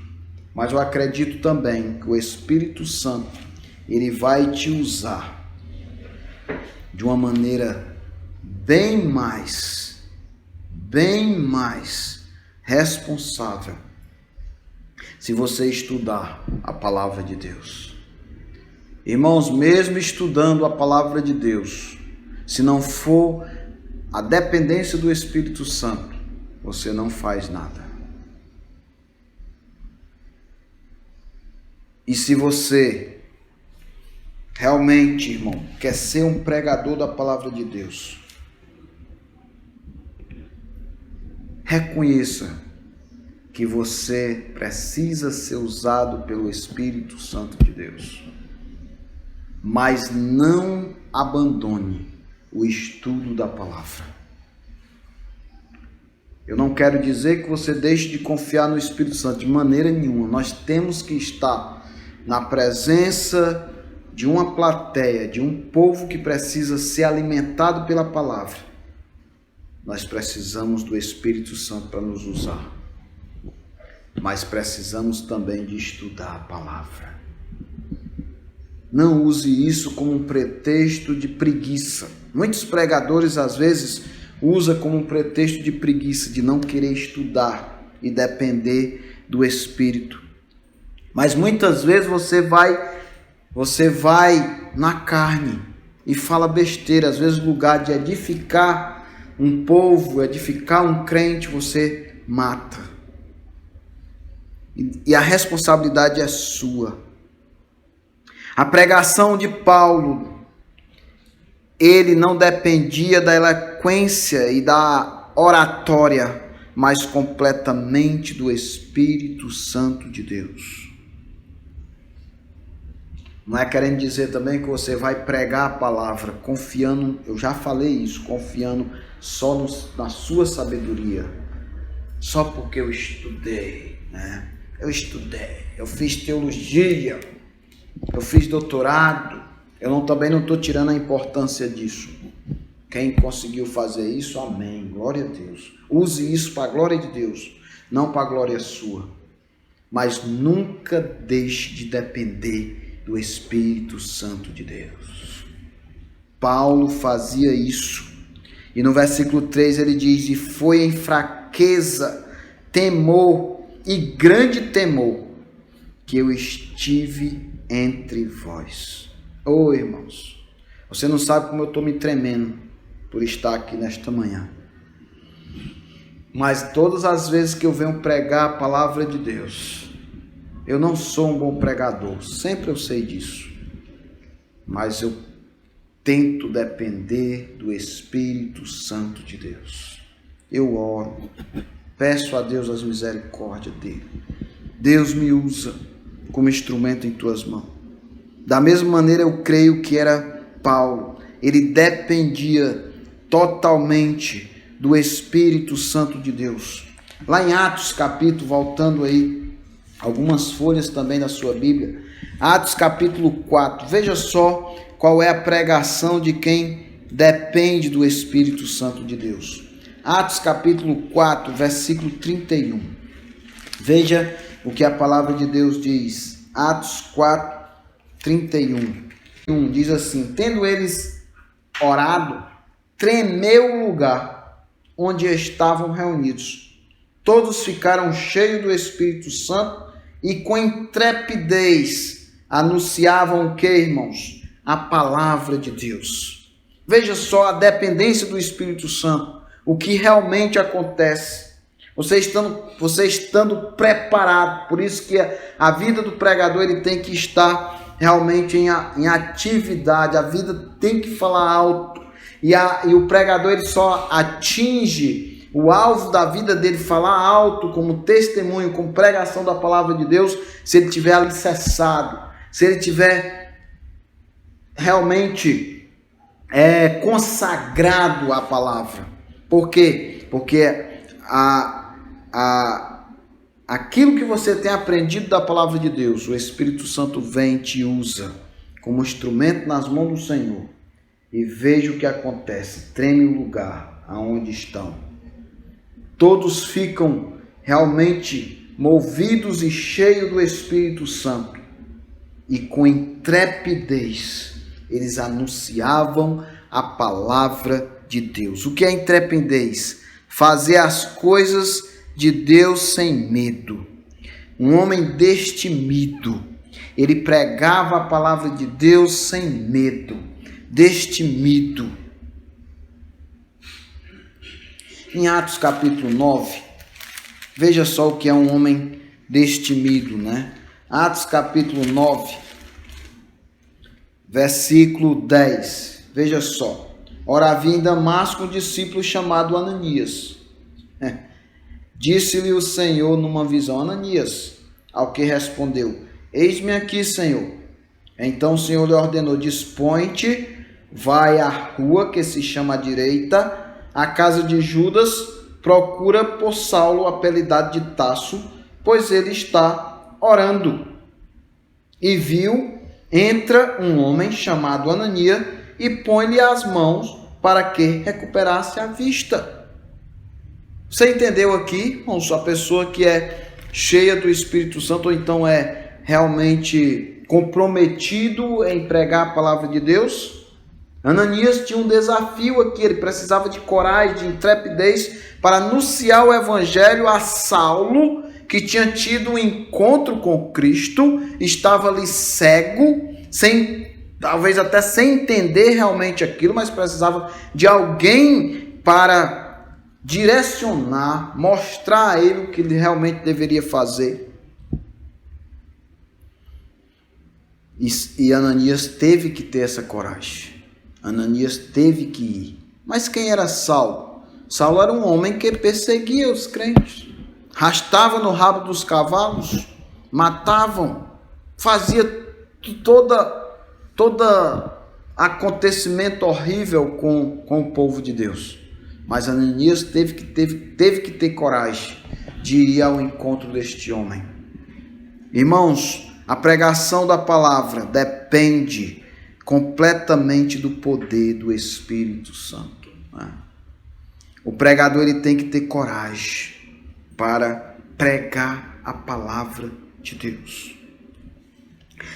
mas eu acredito também que o Espírito Santo, ele vai te usar de uma maneira bem mais responsável se você estudar a palavra de Deus. Irmãos, mesmo estudando a palavra de Deus, se não for a dependência do Espírito Santo, você não faz nada. E se você realmente, irmão, quer ser um pregador da palavra de Deus, reconheça que você precisa ser usado pelo Espírito Santo de Deus. Mas não abandone o estudo da palavra. Eu não quero dizer que você deixe de confiar no Espírito Santo de maneira nenhuma. Nós temos que estar na presença de uma plateia, de um povo que precisa ser alimentado pela palavra. Nós precisamos do Espírito Santo para nos usar. Mas precisamos também de estudar a palavra. Não use isso como um pretexto de preguiça. Muitos pregadores às vezes usam como um pretexto de preguiça, de não querer estudar e depender do Espírito. Mas muitas vezes você vai na carne e fala besteira. Às vezes no lugar de edificar um povo, edificar um crente, você mata. E a responsabilidade é sua. A pregação de Paulo, ele não dependia da eloquência e da oratória, mas completamente do Espírito Santo de Deus. Não é querendo dizer também que você vai pregar a palavra confiando, eu já falei isso, confiando só na sua sabedoria, só porque eu estudei, né? Eu fiz teologia, eu fiz doutorado. Também não estou tirando a importância disso. Quem conseguiu fazer isso, amém, glória a Deus. Use isso para a glória de Deus, não para a glória sua. Mas nunca deixe de depender do Espírito Santo de Deus. Paulo fazia isso. E no versículo 3 ele diz: e foi em fraqueza, temor e grande temor que eu estive entre vós. Oh, irmãos, você não sabe como eu estou me tremendo por estar aqui nesta manhã. Mas todas as vezes que eu venho pregar a palavra de Deus, eu não sou um bom pregador, sempre eu sei disso. Mas eu tento depender do Espírito Santo de Deus. Eu oro, peço a Deus as misericórdias dele. Deus me usa como instrumento em tuas mãos. Da mesma maneira eu creio que era Paulo. Ele dependia totalmente do Espírito Santo de Deus. Lá em Atos capítulo, voltando aí algumas folhas também da sua Bíblia, Atos capítulo 4, veja só qual é a pregação de quem depende do Espírito Santo de Deus. Atos capítulo 4, versículo 31. Veja o que a palavra de Deus diz. Atos 4, 31. Diz assim: tendo eles orado, tremeu o lugar onde estavam reunidos. Todos ficaram cheios do Espírito Santo e com intrepidez anunciavam o que, irmãos? A palavra de Deus. Veja só a dependência do Espírito Santo. O que realmente acontece. Você estando preparado. Por isso que a vida do pregador ele tem que estar realmente em atividade. A vida tem que falar alto. E o pregador ele só atinge o alvo da vida dele, falar alto como testemunho, como pregação da palavra de Deus, se ele tiver alicerçado, se ele tiver realmente consagrado à palavra. Por quê? Porque aquilo que você tem aprendido da palavra de Deus, o Espírito Santo vem e te usa como instrumento nas mãos do Senhor. E veja o que acontece, treme o lugar aonde estão. Todos ficam realmente movidos e cheios do Espírito Santo, e com intrepidez, eles anunciavam a palavra de Deus. O que é intrepidez? Fazer as coisas de Deus sem medo. Um homem destemido, ele pregava a palavra de Deus sem medo, destemido. Em Atos capítulo 9, veja só o que é um homem destemido, né? Atos capítulo 9, versículo 10. Veja só. Ora, havia em Damasco um discípulo chamado Ananias. Disse-lhe o Senhor numa visão: Ananias. Ao que respondeu: Eis-me aqui, Senhor. Então o Senhor lhe ordenou: dispõe-te, vai à rua que se chama à direita, à casa de Judas, procura por Saulo, apelidado de Tarso, pois ele está orando. E viu, entra um homem chamado Ananias e põe-lhe as mãos para que recuperasse a vista. Você entendeu aqui, irmãos? A pessoa que é cheia do Espírito Santo, ou então é realmente comprometido em pregar a palavra de Deus. Ananias tinha um desafio aqui, ele precisava de coragem, de intrepidez para anunciar o evangelho a Saulo, que tinha tido um encontro com Cristo, estava ali cego, talvez até sem entender realmente aquilo, mas precisava de alguém para direcionar, mostrar a ele o que ele realmente deveria fazer. E Ananias teve que ter essa coragem. Ananias teve que ir. Mas quem era Saulo? Saulo era um homem que perseguia os crentes, arrastava no rabo dos cavalos, matavam, fazia todo acontecimento horrível com o povo de Deus. Mas Ananias teve que ter coragem de ir ao encontro deste homem. Irmãos, a pregação da palavra depende completamente do poder do Espírito Santo, né? O pregador ele tem que ter coragem para pregar a palavra de Deus.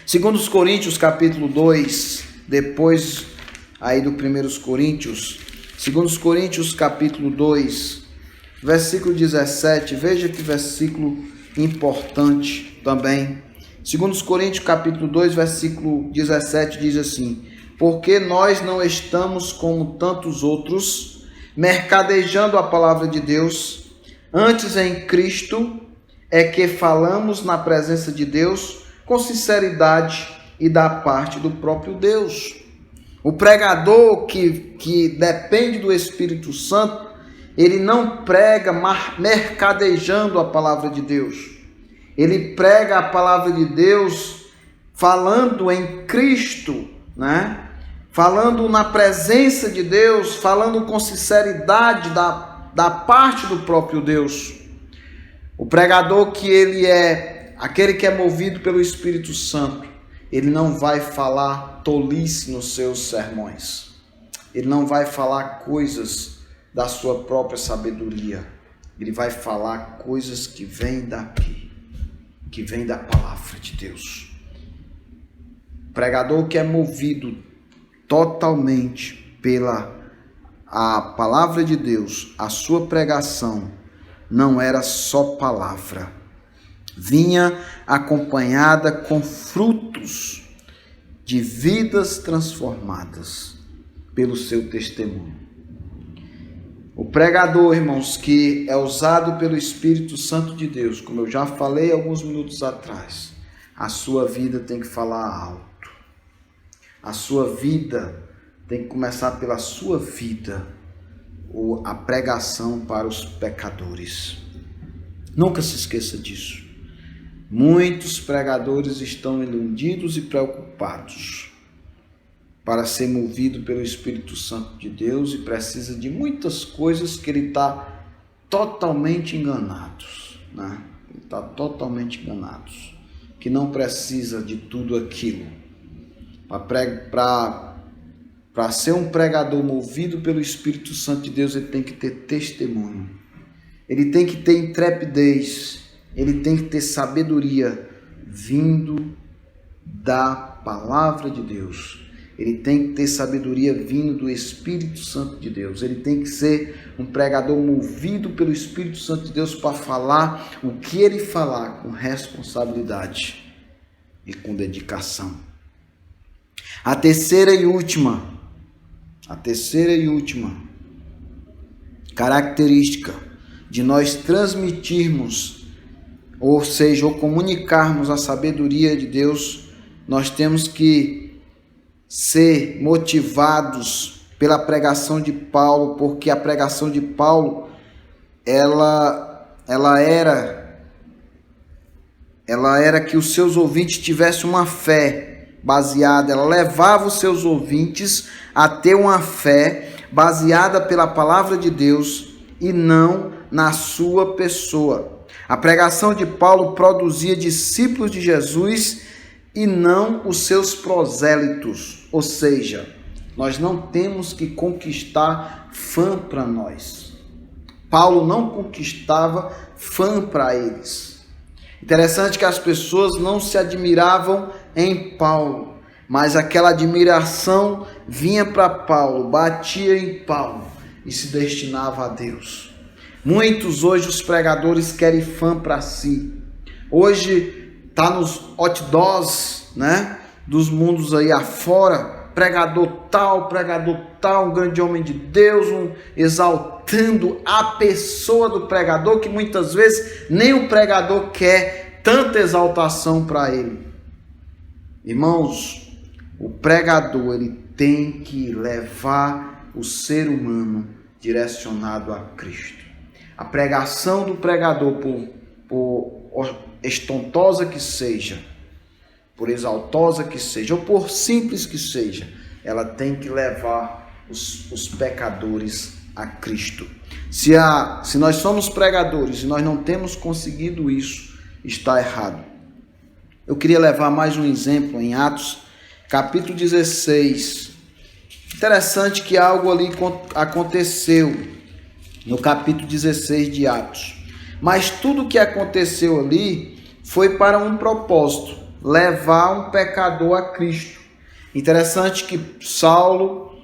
Segundo os Coríntios capítulo 2, depois aí do 1 Coríntios, segundo os Coríntios capítulo 2, versículo 17, veja que versículo importante também. Segundo os Coríntios capítulo 2, versículo 17 diz assim: porque nós não estamos como tantos outros, mercadejando a palavra de Deus, antes em Cristo é que falamos na presença de Deus com sinceridade e da parte do próprio Deus. O pregador que depende do Espírito Santo, ele não prega mercadejando a palavra de Deus. Ele prega a palavra de Deus falando em Cristo, né? Falando na presença de Deus, falando com sinceridade da parte do próprio Deus. O pregador que ele é aquele que é movido pelo Espírito Santo, ele não vai falar tolice nos seus sermões. Ele não vai falar coisas da sua própria sabedoria. Ele vai falar coisas que vêm daqui, que vêm da palavra de Deus. O pregador que é movido totalmente pela a palavra de Deus, a sua pregação não era só palavra, vinha acompanhada com frutos de vidas transformadas pelo seu testemunho. O pregador, irmãos, que é usado pelo Espírito Santo de Deus, como eu já falei alguns minutos atrás, a sua vida tem que falar alto. A sua vida tem que começar pela sua vida, a pregação para os pecadores. Nunca se esqueça disso. Muitos pregadores estão iludidos e preocupados para ser movido pelo Espírito Santo de Deus e precisa de muitas coisas que ele está totalmente enganado, né? Ele está totalmente enganado, que não precisa de tudo aquilo. Para ser um pregador movido pelo Espírito Santo de Deus, ele tem que ter testemunho. Ele tem que ter intrepidez. ele tem que ter sabedoria vindo da palavra de Deus. Ele tem que ter sabedoria vindo do Espírito Santo de Deus. Ele tem que ser um pregador movido pelo Espírito Santo de Deus para falar o que ele falar com responsabilidade e com dedicação. A terceira e última característica de nós transmitirmos, ou seja, ou comunicarmos a sabedoria de Deus, nós temos que ser motivados pela pregação de Paulo, porque a pregação de Paulo, ela era que os seus ouvintes tivessem uma fé baseada, ela levava os seus ouvintes a ter uma fé baseada pela palavra de Deus e não na sua pessoa. A pregação de Paulo produzia discípulos de Jesus e não os seus prosélitos, ou seja, nós não temos que conquistar fã para nós. Paulo não conquistava fã para eles. Interessante que as pessoas não se admiravam em Paulo, mas aquela admiração vinha para Paulo, batia em Paulo e se destinava a Deus. Muitos hoje os pregadores querem fã para si. Hoje está nos outdoors, né, dos mundos aí afora, pregador tal, um grande homem de Deus, exaltando a pessoa do pregador, que muitas vezes nem o pregador quer tanta exaltação para ele. Irmãos, o pregador, ele tem que levar o ser humano direcionado a Cristo. A pregação do pregador, por estontosa que seja, por exaltosa que seja, ou por simples que seja, ela tem que levar os pecadores a Cristo. Se nós somos pregadores e nós não temos conseguido isso, está errado. Eu queria levar mais um exemplo em Atos, capítulo 16. Interessante que algo ali aconteceu no capítulo 16 de Atos. Mas tudo que aconteceu ali foi para um propósito, levar um pecador a Cristo. Interessante que Saulo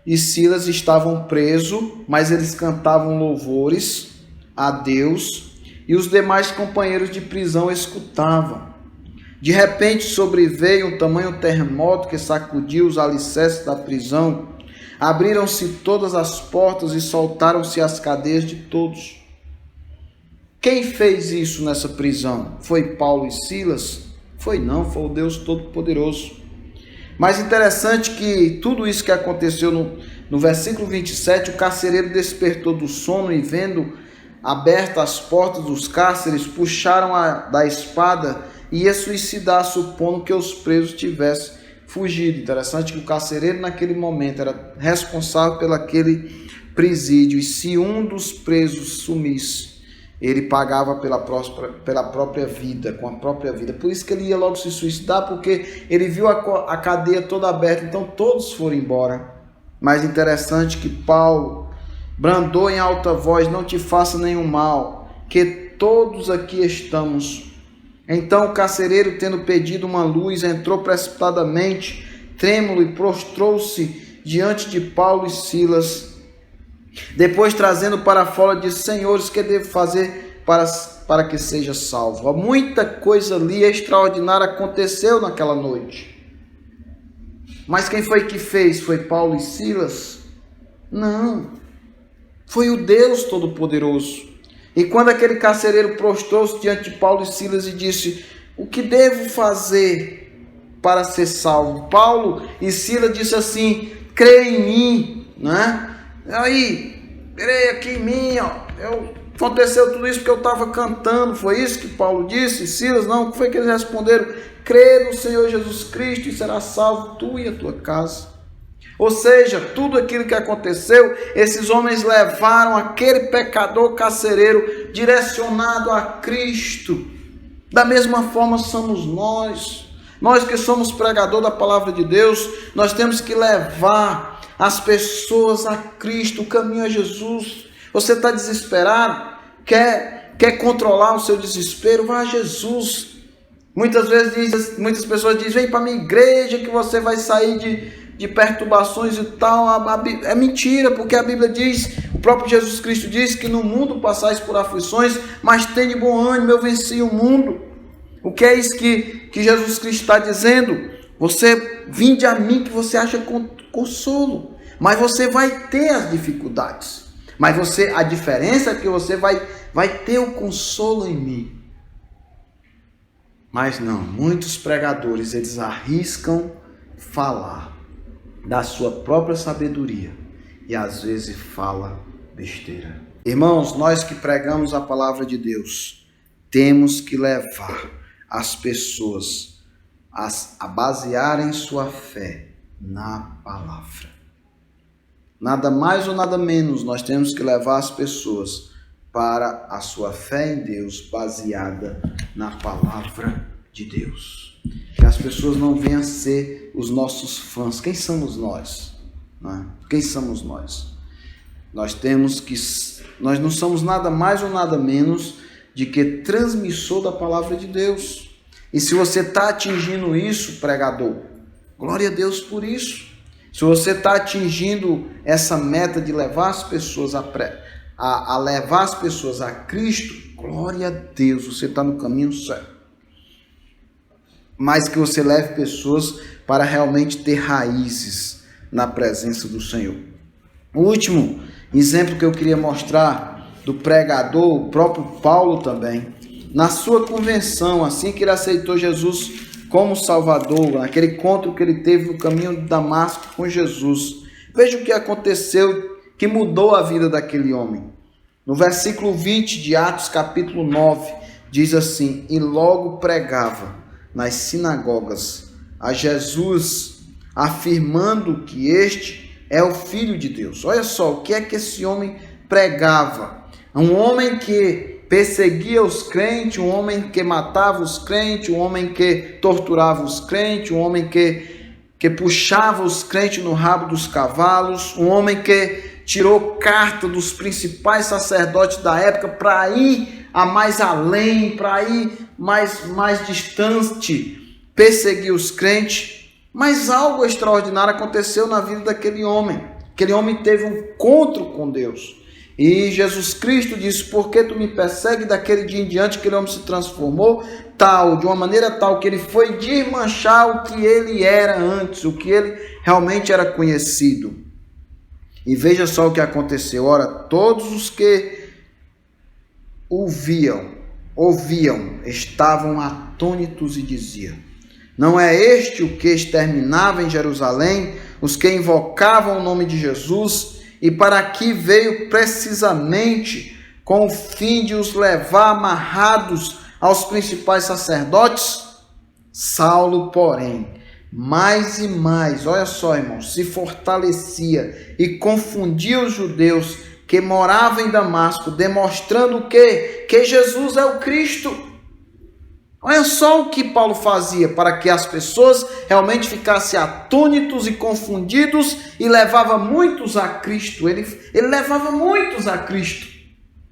e Silas estavam presos, mas eles cantavam louvores a Deus e os demais companheiros de prisão escutavam. De repente sobreveio um tamanho terremoto que sacudiu os alicerces da prisão. Abriram-se todas as portas e soltaram-se as cadeias de todos. Quem fez isso nessa prisão? Foi Paulo e Silas? Foi não, foi o Deus Todo-Poderoso. Mas interessante que tudo isso que aconteceu no versículo 27, o carcereiro despertou do sono e vendo abertas as portas dos cárceres, puxaram da espada e ia suicidar, supondo que os presos tivessem fugido. Interessante que o carcereiro naquele momento era responsável pelo aquele presídio, e se um dos presos sumisse, ele pagava pela própria vida, com a própria vida. Por isso que ele ia logo se suicidar, porque ele viu a cadeia toda aberta, então todos foram embora. Mas interessante que Paulo brandou em alta voz: não te faça nenhum mal, que todos aqui estamos. Então o carcereiro, tendo pedido uma luz, entrou precipitadamente, trêmulo, e prostrou-se diante de Paulo e Silas. Depois, trazendo para fora, disse: senhores, que devo fazer para que seja salvo? Muita coisa ali extraordinária aconteceu naquela noite. Mas quem foi que fez? Foi Paulo e Silas? Não. Foi o Deus Todo-Poderoso. E quando aquele carcereiro prostrou-se diante de Paulo e Silas e disse: o que devo fazer para ser salvo? Paulo e Silas disse assim: crê em mim, né? Aí, creia aqui em mim, ó. Aconteceu tudo isso porque eu estava cantando. Foi isso que Paulo disse? Silas, não. O que foi que eles responderam? Crê no Senhor Jesus Cristo e será salvo tu e a tua casa. Ou seja, tudo aquilo que aconteceu, esses homens levaram aquele pecador carcereiro direcionado a Cristo. Da mesma forma somos nós. Nós que somos pregador da palavra de Deus, nós temos que levar as pessoas a Cristo, o caminho a Jesus. Você está desesperado? Quer quer controlar o seu desespero, vá a Jesus. Muitas muitas pessoas dizem, vem para a minha igreja que você vai sair de perturbações e tal. É mentira, porque a Bíblia diz, o próprio Jesus Cristo diz que no mundo passais por aflições, mas tenha bom ânimo, eu venci o mundo. O que é isso que Jesus Cristo está dizendo? Você vinde a mim que você acha consolo, mas você vai ter as dificuldades. Mas a diferença é que você vai ter o consolo em mim. Mas não, muitos pregadores, eles arriscam falar da sua própria sabedoria e às vezes fala besteira. Irmãos, nós que pregamos a palavra de Deus, temos que levar as pessoas a basearem sua fé na palavra. Nada mais ou nada menos, nós temos que levar as pessoas para a sua fé em Deus baseada na palavra de Deus. Que as pessoas não venham a ser os nossos fãs. Quem somos nós? Quem somos nós? Nós não somos nada mais ou nada menos de que transmissor da palavra de Deus. E se você está atingindo isso, pregador, glória a Deus por isso. Se você está atingindo essa meta de levar as pessoas a levar as pessoas a Cristo, glória a Deus, você está no caminho certo. Mas que você leve pessoas para realmente ter raízes na presença do Senhor. O último exemplo que eu queria mostrar do pregador, o próprio Paulo também, na sua convenção, assim que ele aceitou Jesus como Salvador, naquele encontro que ele teve no caminho de Damasco com Jesus. Veja o que aconteceu, que mudou a vida daquele homem. No versículo 20 de Atos capítulo 9, diz assim: e logo pregava nas sinagogas a Jesus, afirmando que este é o Filho de Deus. Olha só, o que é que esse homem pregava? Um homem que perseguia os crentes, um homem que matava os crentes, um homem que torturava os crentes, um homem que puxava os crentes no rabo dos cavalos, um homem que tirou carta dos principais sacerdotes da época para ir a mais além, para ir mais distante, perseguir os crentes. Mas algo extraordinário aconteceu na vida daquele homem. Aquele homem teve um encontro com Deus. E Jesus Cristo disse: por que tu me persegues? Daquele dia em diante aquele homem se transformou de uma maneira tal que ele foi desmanchar o que ele era antes, o que ele realmente era conhecido. E veja só o que aconteceu. Ora, todos os que ouviam, estavam atônitos e diziam: não é este o que exterminava em Jerusalém os que invocavam o nome de Jesus? E para aqui veio precisamente com o fim de os levar amarrados aos principais sacerdotes? Saulo, porém, mais e mais, olha só, irmãos, se fortalecia e confundia os judeus que moravam em Damasco, demonstrando o quê? Que Jesus é o Cristo. Olha só o que Paulo fazia para que as pessoas realmente ficassem atônitos e confundidos, e levava muitos a Cristo. Ele levava muitos a Cristo.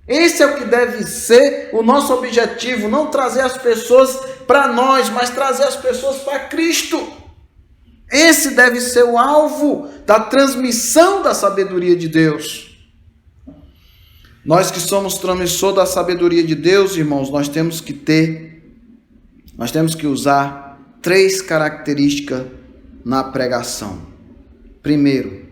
Esse é o que deve ser o nosso objetivo, não trazer as pessoas para nós, mas trazer as pessoas para Cristo. Esse deve ser o alvo da transmissão da sabedoria de Deus. Nós que somos transmissor da sabedoria de Deus, irmãos, nós temos que usar 3 características na pregação. Primeiro,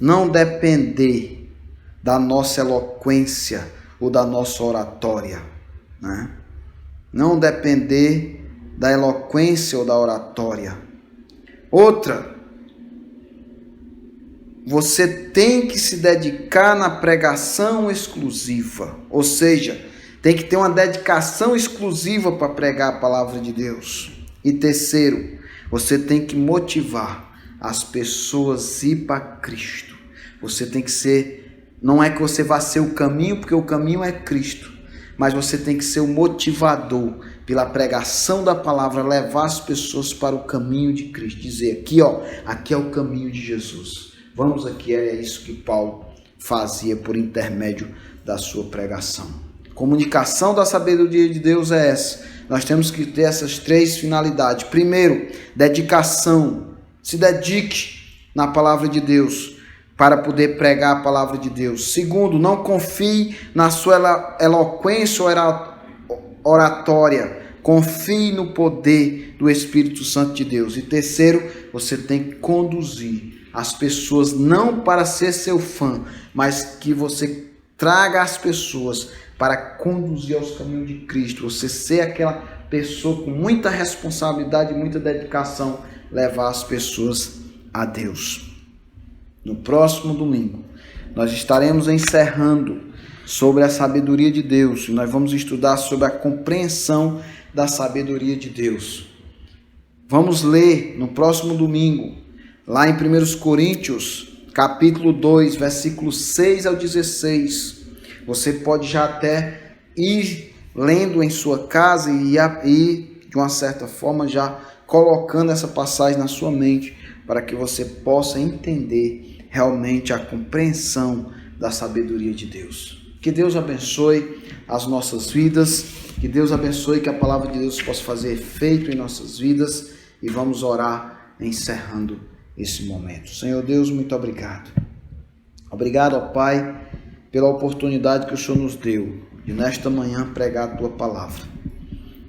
não depender da nossa eloquência ou da nossa oratória, né? Não depender da eloquência ou da oratória. Outra, você tem que se dedicar na pregação exclusiva, ou seja, tem que ter uma dedicação exclusiva para pregar a palavra de Deus. E terceiro, você tem que motivar as pessoas a ir para Cristo. Você tem que ser, não é que você vá ser o caminho, porque o caminho é Cristo, mas você tem que ser o motivador pela pregação da palavra, levar as pessoas para o caminho de Cristo. Dizer aqui é o caminho de Jesus. Vamos aqui, é isso que Paulo fazia por intermédio da sua pregação. Comunicação da sabedoria de Deus é essa. Nós temos que ter essas 3 finalidades. Primeiro, dedicação. Se dedique na palavra de Deus para poder pregar a palavra de Deus. Segundo, não confie na sua eloquência ou oratória. Confie no poder do Espírito Santo de Deus. E terceiro, você tem que conduzir as pessoas não para ser seu fã, mas que você traga as pessoas para conduzir aos caminhos de Cristo. Você ser aquela pessoa com muita responsabilidade e muita dedicação, levar as pessoas a Deus. No próximo domingo, nós estaremos encerrando sobre a sabedoria de Deus e nós vamos estudar sobre a compreensão da sabedoria de Deus. Vamos ler no próximo domingo, lá em 1 Coríntios, capítulo 2, versículos 6 ao 16. Você pode já até ir lendo em sua casa e de uma certa forma, já colocando essa passagem na sua mente, para que você possa entender realmente a compreensão da sabedoria de Deus. Que Deus abençoe as nossas vidas, que Deus abençoe, que a palavra de Deus possa fazer efeito em nossas vidas, e vamos orar encerrando esse momento. Senhor Deus, muito obrigado. Obrigado, ó Pai, pela oportunidade que o Senhor nos deu de nesta manhã pregar a Tua palavra.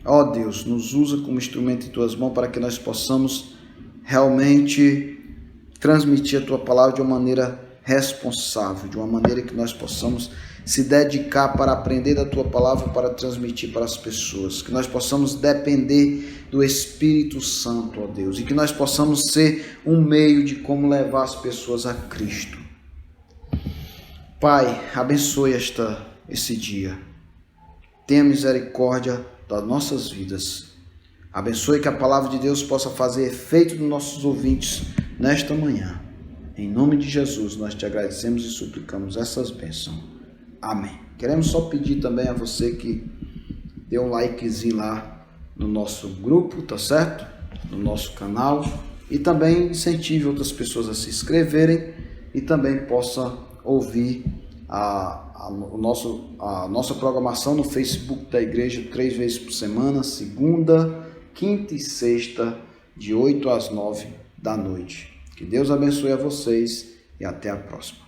Ó Deus, nos usa como instrumento em Tuas mãos para que nós possamos realmente transmitir a Tua palavra de uma maneira responsável, de uma maneira que nós possamos se dedicar para aprender da Tua palavra, para transmitir para as pessoas, que nós possamos depender do Espírito Santo, ó Deus, e que nós possamos ser um meio de como levar as pessoas a Cristo. Pai, abençoe esse dia. Tenha misericórdia das nossas vidas. Abençoe que a palavra de Deus possa fazer efeito nos nossos ouvintes nesta manhã. Em nome de Jesus, nós te agradecemos e suplicamos essas bênçãos. Amém. Queremos só pedir também a você que dê um likezinho lá no nosso grupo, tá certo? No nosso canal. E também incentive outras pessoas a se inscreverem e também possa ouvir a nossa programação no Facebook da igreja 3 vezes por semana, segunda, quinta e sexta, de 8 às 9 da noite. Que Deus abençoe a vocês e até a próxima.